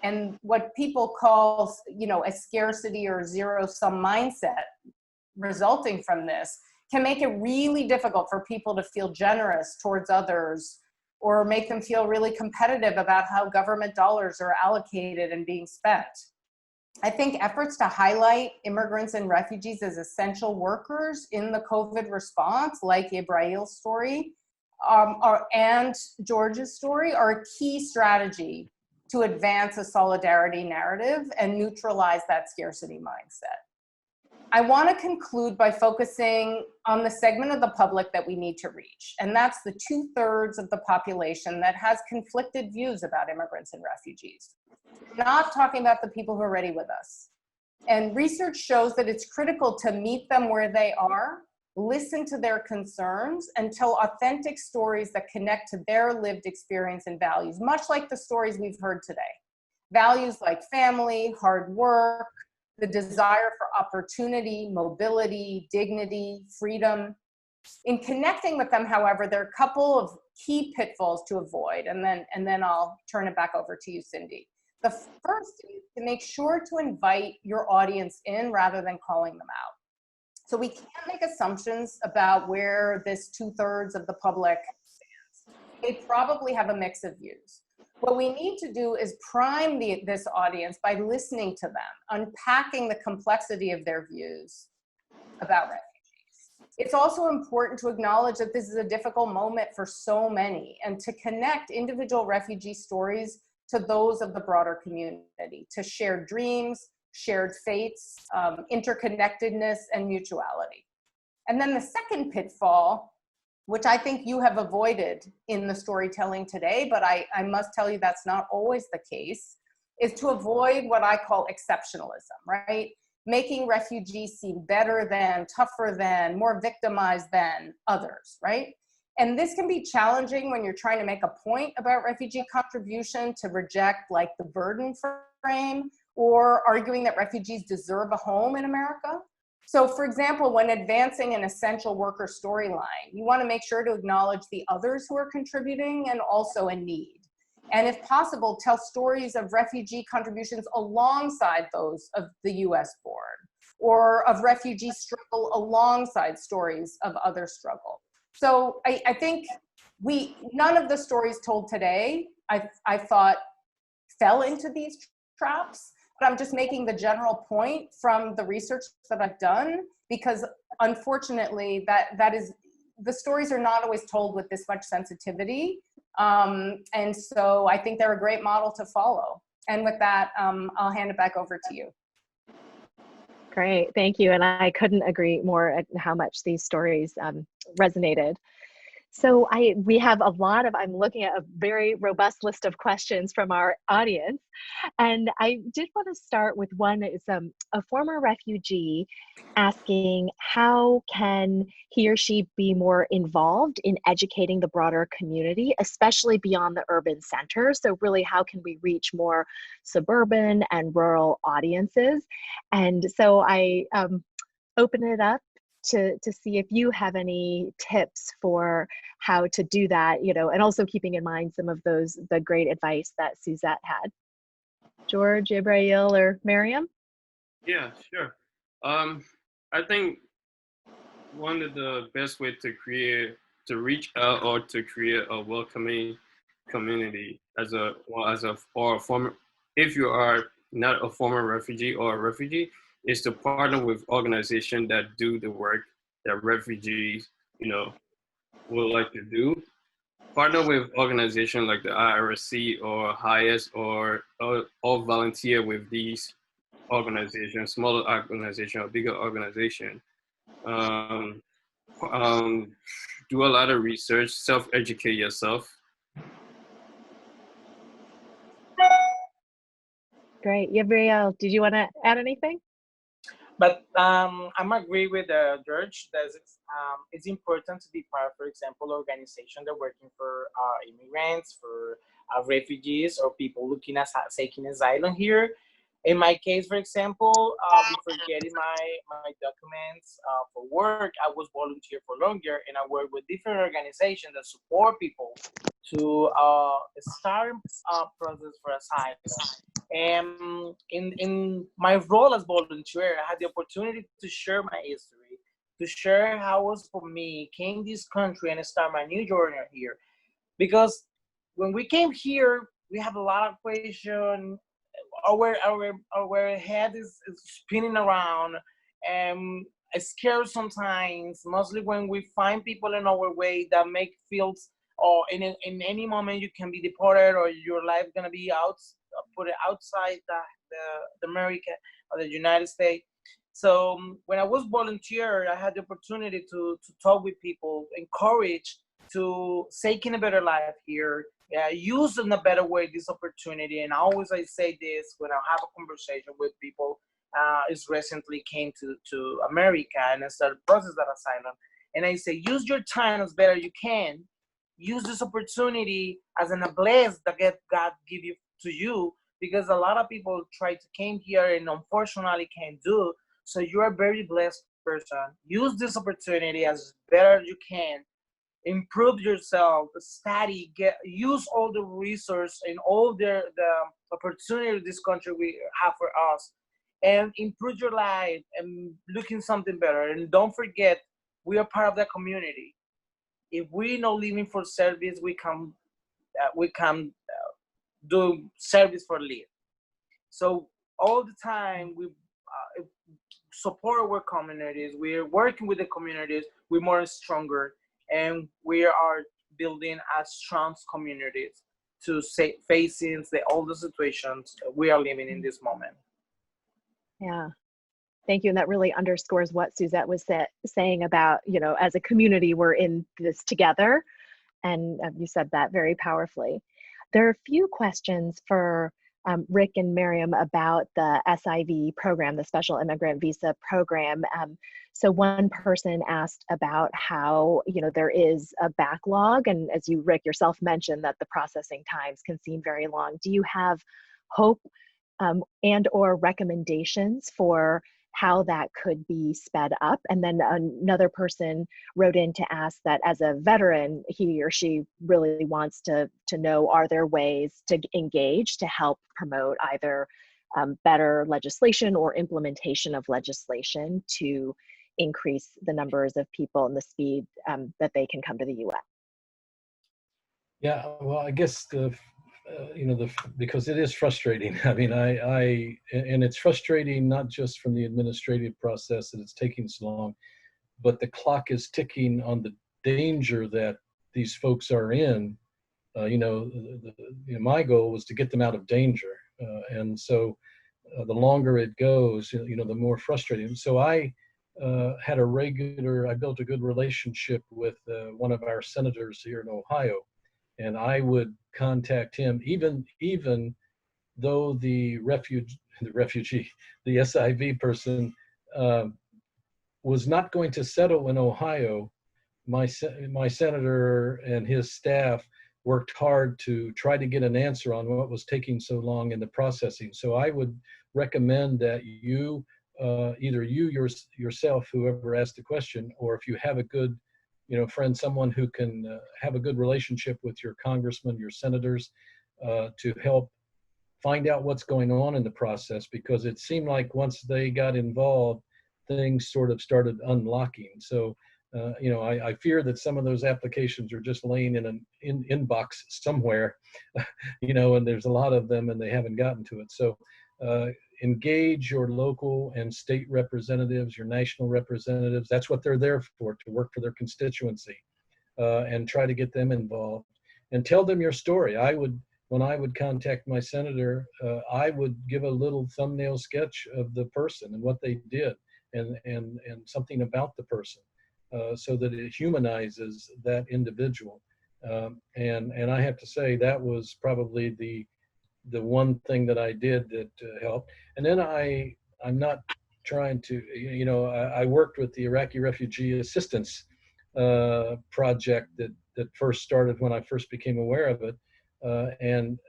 And what people call, a scarcity or zero-sum mindset resulting from this can make it really difficult for people to feel generous towards others or make them feel really competitive about how government dollars are allocated and being spent. I think efforts to highlight immigrants and refugees as essential workers in the COVID response, like Ibrail's story and George's story, are a key strategy to advance a solidarity narrative and neutralize that scarcity mindset. I want to conclude by focusing on the segment of the public that we need to reach, and that's the 2/3 of the population that has conflicted views about immigrants and refugees. We're not talking about the people who are already with us. And research shows that it's critical to meet them where they are, listen to their concerns, and tell authentic stories that connect to their lived experience and values, much like the stories we've heard today. Values like family, hard work, the desire for opportunity, mobility, dignity, freedom. In connecting with them, however, there are a couple of key pitfalls to avoid, and then I'll turn it back over to you, Cindy. The first is to make sure to invite your audience in rather than calling them out. So we can't make assumptions about where this 2/3 of the public stands. They probably have a mix of views. What we need to do is prime this audience by listening to them, unpacking the complexity of their views about refugees. It's also important to acknowledge that this is a difficult moment for so many, and to connect individual refugee stories to those of the broader community, to shared dreams, shared fates, interconnectedness, and mutuality. And then the second pitfall, which I think you have avoided in the storytelling today, but I must tell you that's not always the case, is to avoid what I call exceptionalism, right? Making refugees seem better than, tougher than, more victimized than others, right? And this can be challenging when you're trying to make a point about refugee contribution, to reject like the burden frame, or arguing that refugees deserve a home in America. So for example, when advancing an essential worker storyline, you want to make sure to acknowledge the others who are contributing and also in need. And if possible, tell stories of refugee contributions alongside those of the US born, or of refugee struggle alongside stories of other struggle. So I think none of the stories told today, I thought, fell into these traps. But I'm just making the general point from the research that I've done, because unfortunately the stories are not always told with this much sensitivity. And so I think they're a great model to follow. And with that, I'll hand it back over to you. Great, thank you. And I couldn't agree more at how much these stories resonated. So we have I'm looking at a very robust list of questions from our audience. And I did want to start with one. It's a former refugee asking, how can he or she be more involved in educating the broader community, especially beyond the urban centers? So really, how can we reach more suburban and rural audiences? And so I open it up to see if you have any tips for how to do that, and also keeping in mind some of the great advice that Suzette had. George, Ibrail, or Miriam? Yeah, sure. I think one of the best ways to reach out or to create a welcoming community if you are not a former refugee or a refugee, is to partner with organizations that do the work that refugees, would like to do. partner with organizations like the IRC or HIAS or volunteer with these organizations, smaller organization or bigger organization. Um, do a lot of research, self-educate yourself. Great. Gabriel, did you want to add anything? But I'm agree with George that it's important to be part of, for example, organizations that are working for immigrants, for refugees, or people looking at seeking asylum here. In my case, for example, before getting my documents for work, I was volunteer for longer, and I work with different organizations that support people to start process for asylum. And in my role as volunteer, I had the opportunity to share my history, to share how it was for me came this country and start my new journey here. Because when we came here, we have a lot of questions. Our head is spinning around, and scared sometimes. Mostly when we find people in our way that make feels, or in any moment you can be deported or your life gonna be out, put it outside the America or the United States. So when I was volunteer, I had the opportunity to talk with people, encourage to seeking a better life here, use in a better way this opportunity. And always I say this when I have a conversation with people is recently came to America and started process that asylum. And I say, use your time as better you can. Use this opportunity as an a bless that God give you to you, because a lot of people try to came here and unfortunately can't do. So you're a very blessed person. Use this opportunity as better you can, improve yourself, study, use all the resource and all the opportunity this country we have for us, and improve your life and looking something better. And don't forget, we are part of the community. If we not living for service, we can do service for live. So all the time we support our communities. We're working with the communities. We're more stronger, and we are building a strong communities to say facing all the situations we are living in this moment. Yeah. Thank you. And that really underscores what Suzette was saying about, as a community, we're in this together. And you said that very powerfully. There are a few questions for Rick and Miriam about the SIV program, the Special Immigrant Visa Program. So one person asked about how, there is a backlog, and as you, Rick, yourself mentioned that the processing times can seem very long. Do you have hope and or recommendations for how that could be sped up? And then another person wrote in to ask that as a veteran, he or she really wants to know, are there ways to engage to help promote either better legislation or implementation of legislation to increase the numbers of people and the speed that they can come to the U.S.? Yeah, well, I guess because it is frustrating. I mean, and it's frustrating not just from the administrative process that it's taking so long, but the clock is ticking on the danger that these folks are in. My goal was to get them out of danger, and so the longer it goes, the more frustrating. So I built a good relationship with one of our senators here in Ohio. And I would contact him, even though the SIV person was not going to settle in Ohio. My senator and his staff worked hard to try to get an answer on what was taking so long in the processing. So I would recommend that you, either yourself, whoever asked the question, or if you have a good friend, someone who can have a good relationship with your congressman, your senators, to help find out what's going on in the process, because it seemed like once they got involved, things sort of started unlocking. So, I fear that some of those applications are just laying in an inbox somewhere, and there's a lot of them and they haven't gotten to it. So engage your local and state representatives, your national representatives. That's what they're there for, to work for their constituency, and try to get them involved. and tell them your story. When I would contact my senator, I would give a little thumbnail sketch of the person and what they did, and something about the person, so that it humanizes that individual. And I have to say that was probably the one thing that I did that helped. And then I'm not trying to, I worked with the Iraqi Refugee Assistance project that first started when I first became aware of it. And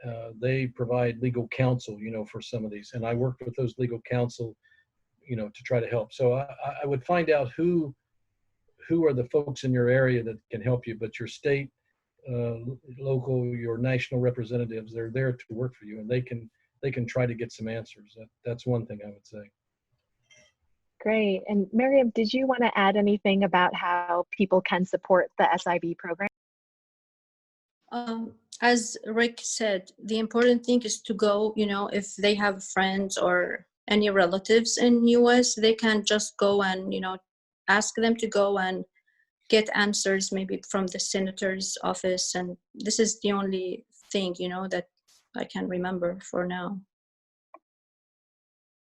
they provide legal counsel, for some of these. And I worked with those legal counsel, to try to help. So I would find out who are the folks in your area that can help you, but your state, local, your national representatives, they're there to work for you, and they can try to get some answers. That's one thing I would say. Great. And Miriam, did you want to add anything about how people can support the SIB program? As Rick said, the important thing is to go, if they have friends or any relatives in US, they can just go and, ask them to go and get answers maybe from the senator's office. And this is the only thing, that I can remember for now.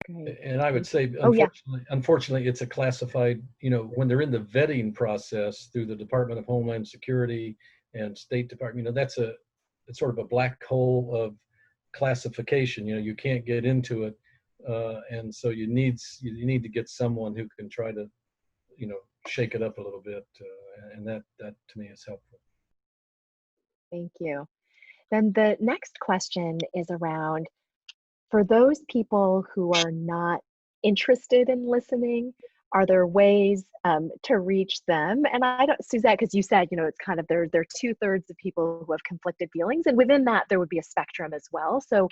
Great. And I would say, yeah. unfortunately, it's a classified, when they're in the vetting process through the Department of Homeland Security and State Department, it's sort of a black hole of classification. You can't get into it, and so you need to get someone who can try to, shake it up a little bit, and that to me is helpful. Thank you. Then the next question is around, for those people who are not interested in listening, are there ways to reach them? And I don't, Suzette, because you said, it's kind of, there are 2/3 of people who have conflicted feelings, and within that there would be a spectrum as well. So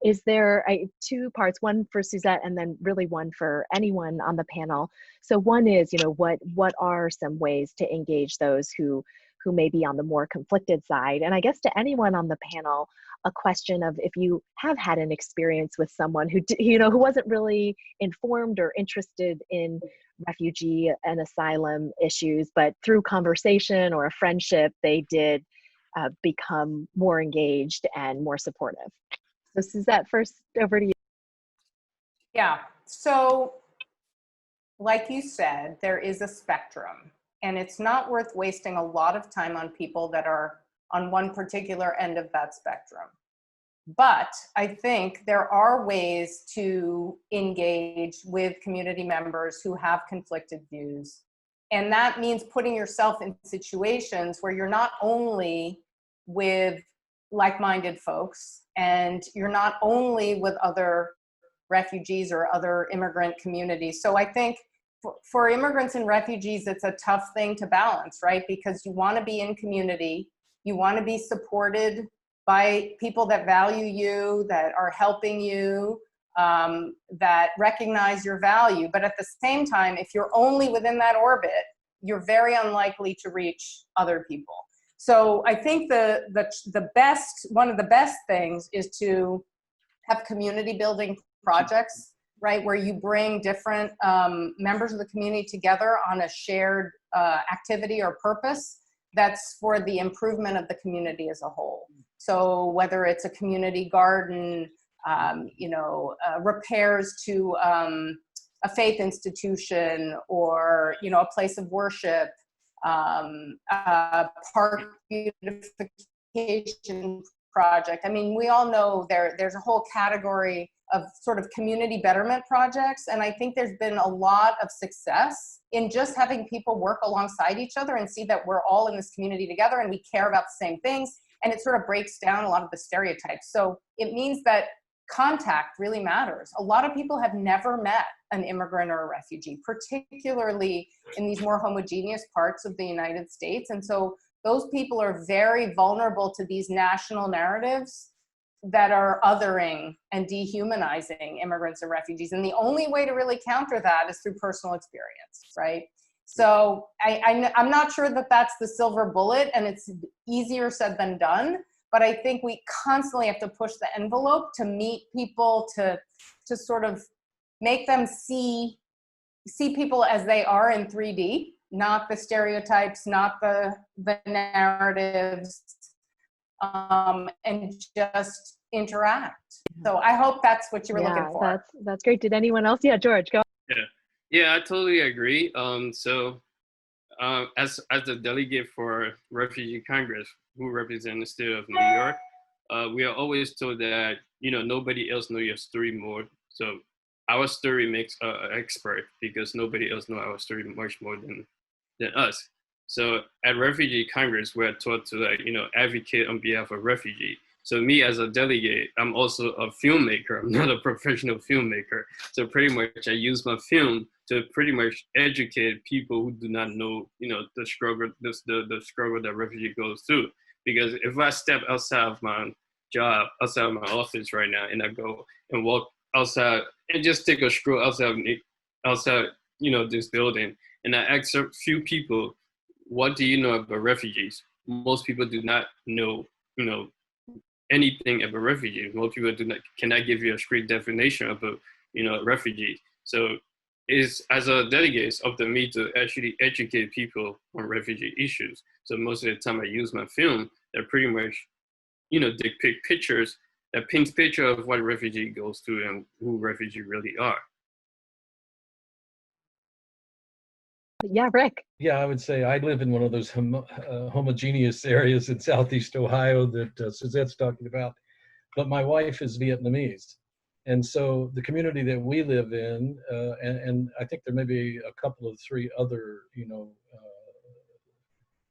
is there two parts, one for Suzette and then really one for anyone on the panel? So one is, what are some ways to engage those who may be on the more conflicted side? And I guess to anyone on the panel, a question of, if you have had an experience with someone who, who wasn't really informed or interested in refugee and asylum issues, but through conversation or a friendship, they did become more engaged and more supportive. So Suzette, first over to you. Yeah, so like you said, there is a spectrum, and it's not worth wasting a lot of time on people that are on one particular end of that spectrum. But I think there are ways to engage with community members who have conflicted views. And that means putting yourself in situations where you're not only with like-minded folks, and you're not only with other refugees or other immigrant communities. So I think for immigrants and refugees, it's a tough thing to balance, right? Because you want to be in community, you want to be supported by people that value you, that are helping you, that recognize your value. But at the same time, if you're only within that orbit, you're very unlikely to reach other people. So I think one of the best things is to have community building projects, right, where you bring different members of the community together on a shared activity or purpose that's for the improvement of the community as a whole. So whether it's a community garden, repairs to a faith institution, or a place of worship, park beautification project. I mean, we all know there's a whole category of sort of community betterment projects, and I think there's been a lot of success in just having people work alongside each other and see that we're all in this community together and we care about the same things, and it sort of breaks down a lot of the stereotypes. So it means that contact really matters. A lot of people have never met an immigrant or a refugee, particularly in these more homogeneous parts of the United States. And so those people are very vulnerable to these national narratives that are othering and dehumanizing immigrants and refugees. And the only way to really counter that is through personal experience, right? So I'm not sure that that's the silver bullet, and it's easier said than done. But I think we constantly have to push the envelope to meet people, to sort of make them see people as they are in 3D, not the stereotypes, not the narratives, and just interact. So I hope that's what you were looking for. That's great. Did anyone else? Yeah, George, go. Yeah, I totally agree. As the delegate for Refugee Congress, who represent the state of New York, we are always told that nobody else knows your story more. So our story makes an expert because nobody else knows our story much more than us. So at Refugee Congress, we're taught to advocate on behalf of refugees. So me as a delegate, I'm also a filmmaker. I'm not a professional filmmaker. So pretty much I use my film to pretty much educate people who do not know, the struggle, the struggle that refugee goes through. Because if I step outside of my job, outside of my office right now, and I go and walk outside and just take a stroll outside, this building, and I ask a few people, what do you know about refugees? Most people do not know, anything about refugees. Most people cannot give you a straight definition of a refugee. So it's, as a delegate, it's up to me to actually educate people on refugee issues. So most of the time I use my film that pretty much, depict pictures that paints picture of what refugee goes through and who refugees really are. Yeah, Rick. Yeah, I would say I live in one of those homogeneous areas in Southeast Ohio that Suzette's talking about, but my wife is Vietnamese. And so the community that we live in, and I think there may be a couple of three other,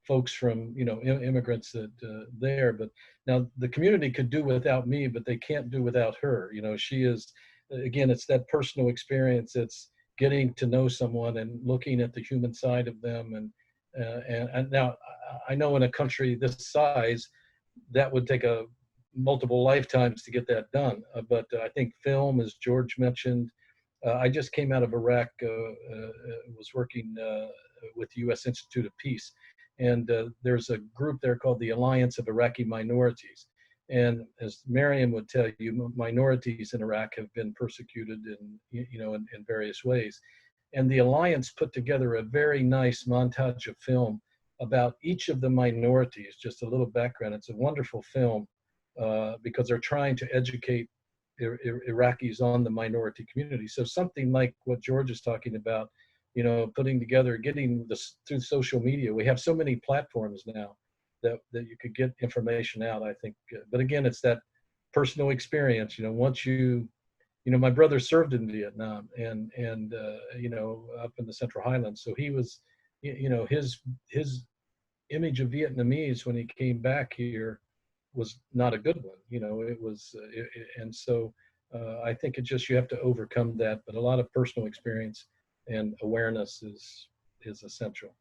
folks from, immigrants that there, but now the community could do without me, but they can't do without her. She is, again, it's that personal experience. It's getting to know someone and looking at the human side of them. And now I know in a country this size, that would take multiple lifetimes to get that done. But I think film, as George mentioned, I just came out of Iraq, was working with the U.S. Institute of Peace. And there's a group there called the Alliance of Iraqi Minorities. And as Mariam would tell you, minorities in Iraq have been persecuted in various ways. And the Alliance put together a very nice montage of film about each of the minorities, just a little background. It's a wonderful film because they're trying to educate Iraqis on the minority community. So something like what George is talking about, putting together, getting this through social media. We have so many platforms now that you could get information out, I think. But again, it's that personal experience. Once my brother served in Vietnam and up in the Central Highlands. So he was, his image of Vietnamese when he came back here was not a good one. It was, and so I think you have to overcome that. But a lot of personal experience and awareness is essential.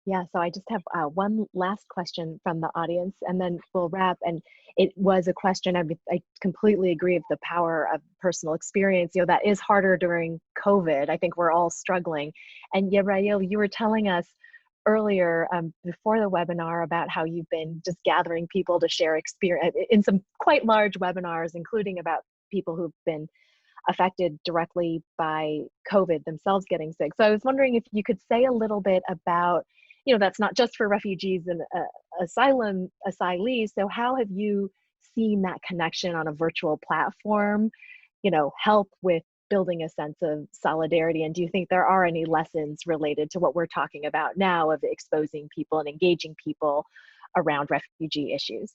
Yeah, so I just have one last question from the audience, and then we'll wrap. And it was a question, I completely agree with the power of personal experience. That is harder during COVID. I think we're all struggling. And Yabrail, you were telling us earlier before the webinar about how you've been just gathering people to share experience in some quite large webinars, including about people who've been affected directly by COVID themselves getting sick. So I was wondering if you could say a little bit about, that's not just for refugees and asylees. So how have you seen that connection on a virtual platform, help with building a sense of solidarity? And do you think there are any lessons related to what we're talking about now of exposing people and engaging people around refugee issues?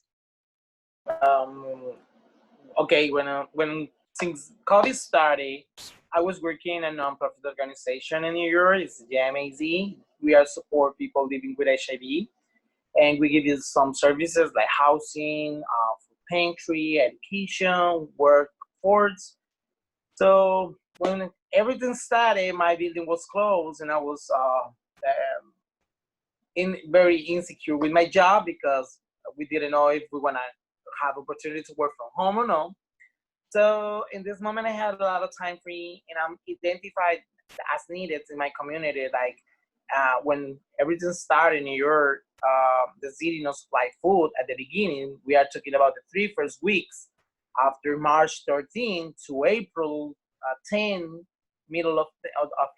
Okay, when since COVID started, I was working in a nonprofit organization in New York. It's GMAZ. We are support people living with HIV, and we give you some services like housing, food pantry, education, workforce. So when everything started, my building was closed, and I was very insecure with my job because we didn't know if we want to have opportunity to work from home or not. So in this moment, I had a lot of time free, and I'm identified as needed in my community. Like when everything started in New York, the city no supply food at the beginning. We are talking about the first 3 weeks after March 13 to April 10, middle of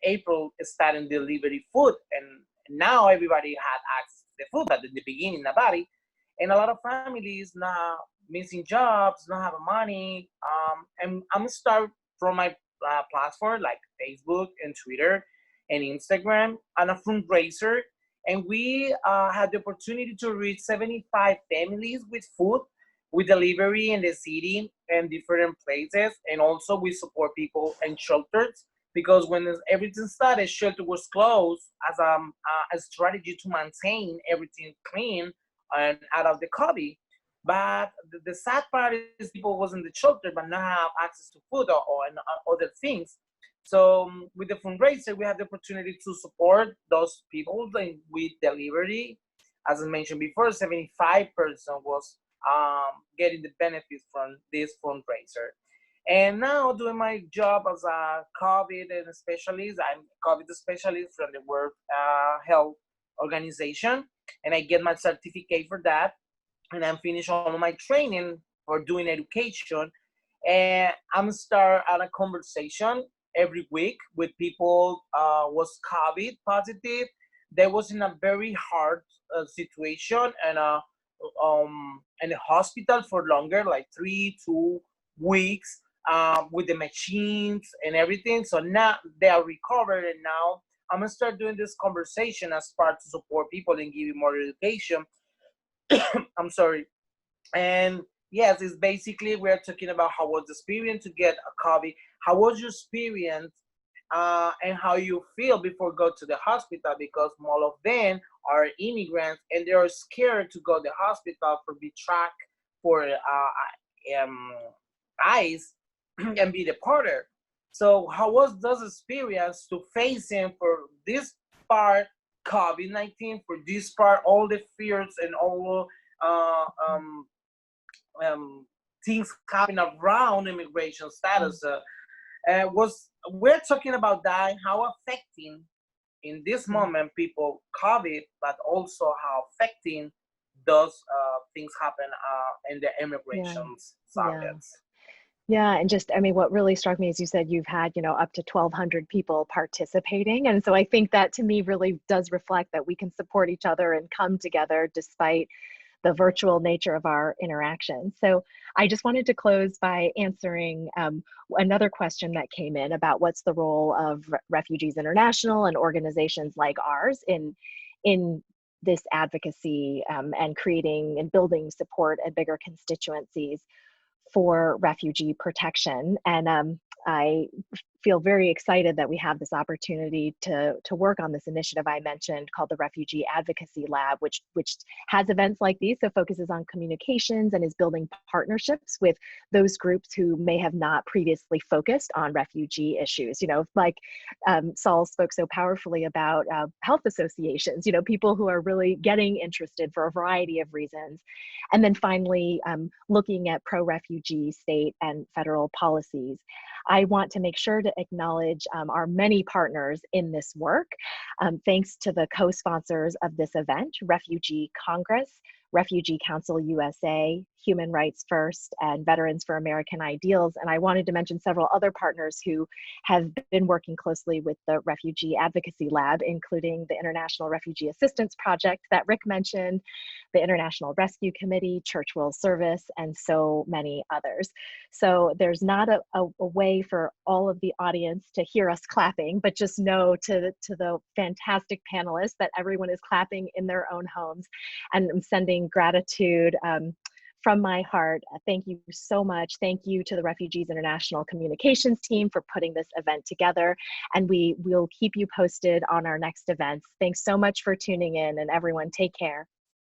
April, starting delivery food, and now everybody had access to the food. But in the beginning, nobody. and a lot of families now missing jobs, not having money. And I'm gonna start from my platform like Facebook and Twitter and Instagram on a fundraiser. And we had the opportunity to reach 75 families with food, with delivery in the city and different places. And also we support people in shelters because when everything started, shelter was closed as a strategy to maintain everything clean and out of the COVID. But the sad part is people was in the shelter but not have access to food and other things. So with the fundraiser, we have the opportunity to support those people with delivery. As I mentioned before, 75% was getting the benefits from this fundraiser. And now doing my job as a COVID and specialist, I'm a COVID specialist from the World Health Organization, and I get my certificate for that. And I'm finished all of my training for doing education. And I'm start at a conversation every week with people was COVID positive. They was in a very hard situation and in the hospital for longer, like 2 weeks, with the machines and everything. So now they are recovered, and now I'm gonna start doing this conversation as part to support people and give you more education. I'm sorry. And yes, it's basically we're talking about how was the experience to get a COVID, how was your experience, and how you feel before go to the hospital, because all of them are immigrants and they are scared to go to the hospital for be tracked for ICE and be deported. So how was those experience to face him for this part COVID-19, for this part all the fears and all things happening around immigration status was we're talking about that, how affecting in this moment people COVID, but also how affecting those things happen in the immigration subjects. Yeah, and just, I mean, what really struck me is you said you've had, up to 1,200 people participating. And so I think that to me really does reflect that we can support each other and come together despite the virtual nature of our interaction. So I just wanted to close by answering another question that came in about what's the role of Refugees International and organizations like ours in this advocacy and creating and building support at bigger constituencies for refugee protection. And I feel very excited that we have this opportunity to work on this initiative I mentioned called the Refugee Advocacy Lab, which has events like these, so focuses on communications and is building partnerships with those groups who may have not previously focused on refugee issues. Like Saul spoke so powerfully about health associations, people who are really getting interested for a variety of reasons. And then finally, looking at pro-refugee state and federal policies. I want to make sure to acknowledge our many partners in this work. Thanks to the co-sponsors of this event, Refugee Congress, Refugee Council USA, Human Rights First, and Veterans for American Ideals. And I wanted to mention several other partners who have been working closely with the Refugee Advocacy Lab, including the International Refugee Assistance Project that Rick mentioned, the International Rescue Committee, Church World Service, and so many others. So there's not a way for all of the audience to hear us clapping, but just know to the fantastic panelists that everyone is clapping in their own homes. And I'm sending gratitude from my heart. Thank you so much. Thank you to the Refugees International Communications team for putting this event together. And we will keep you posted on our next events. Thanks so much for tuning in, and everyone take care.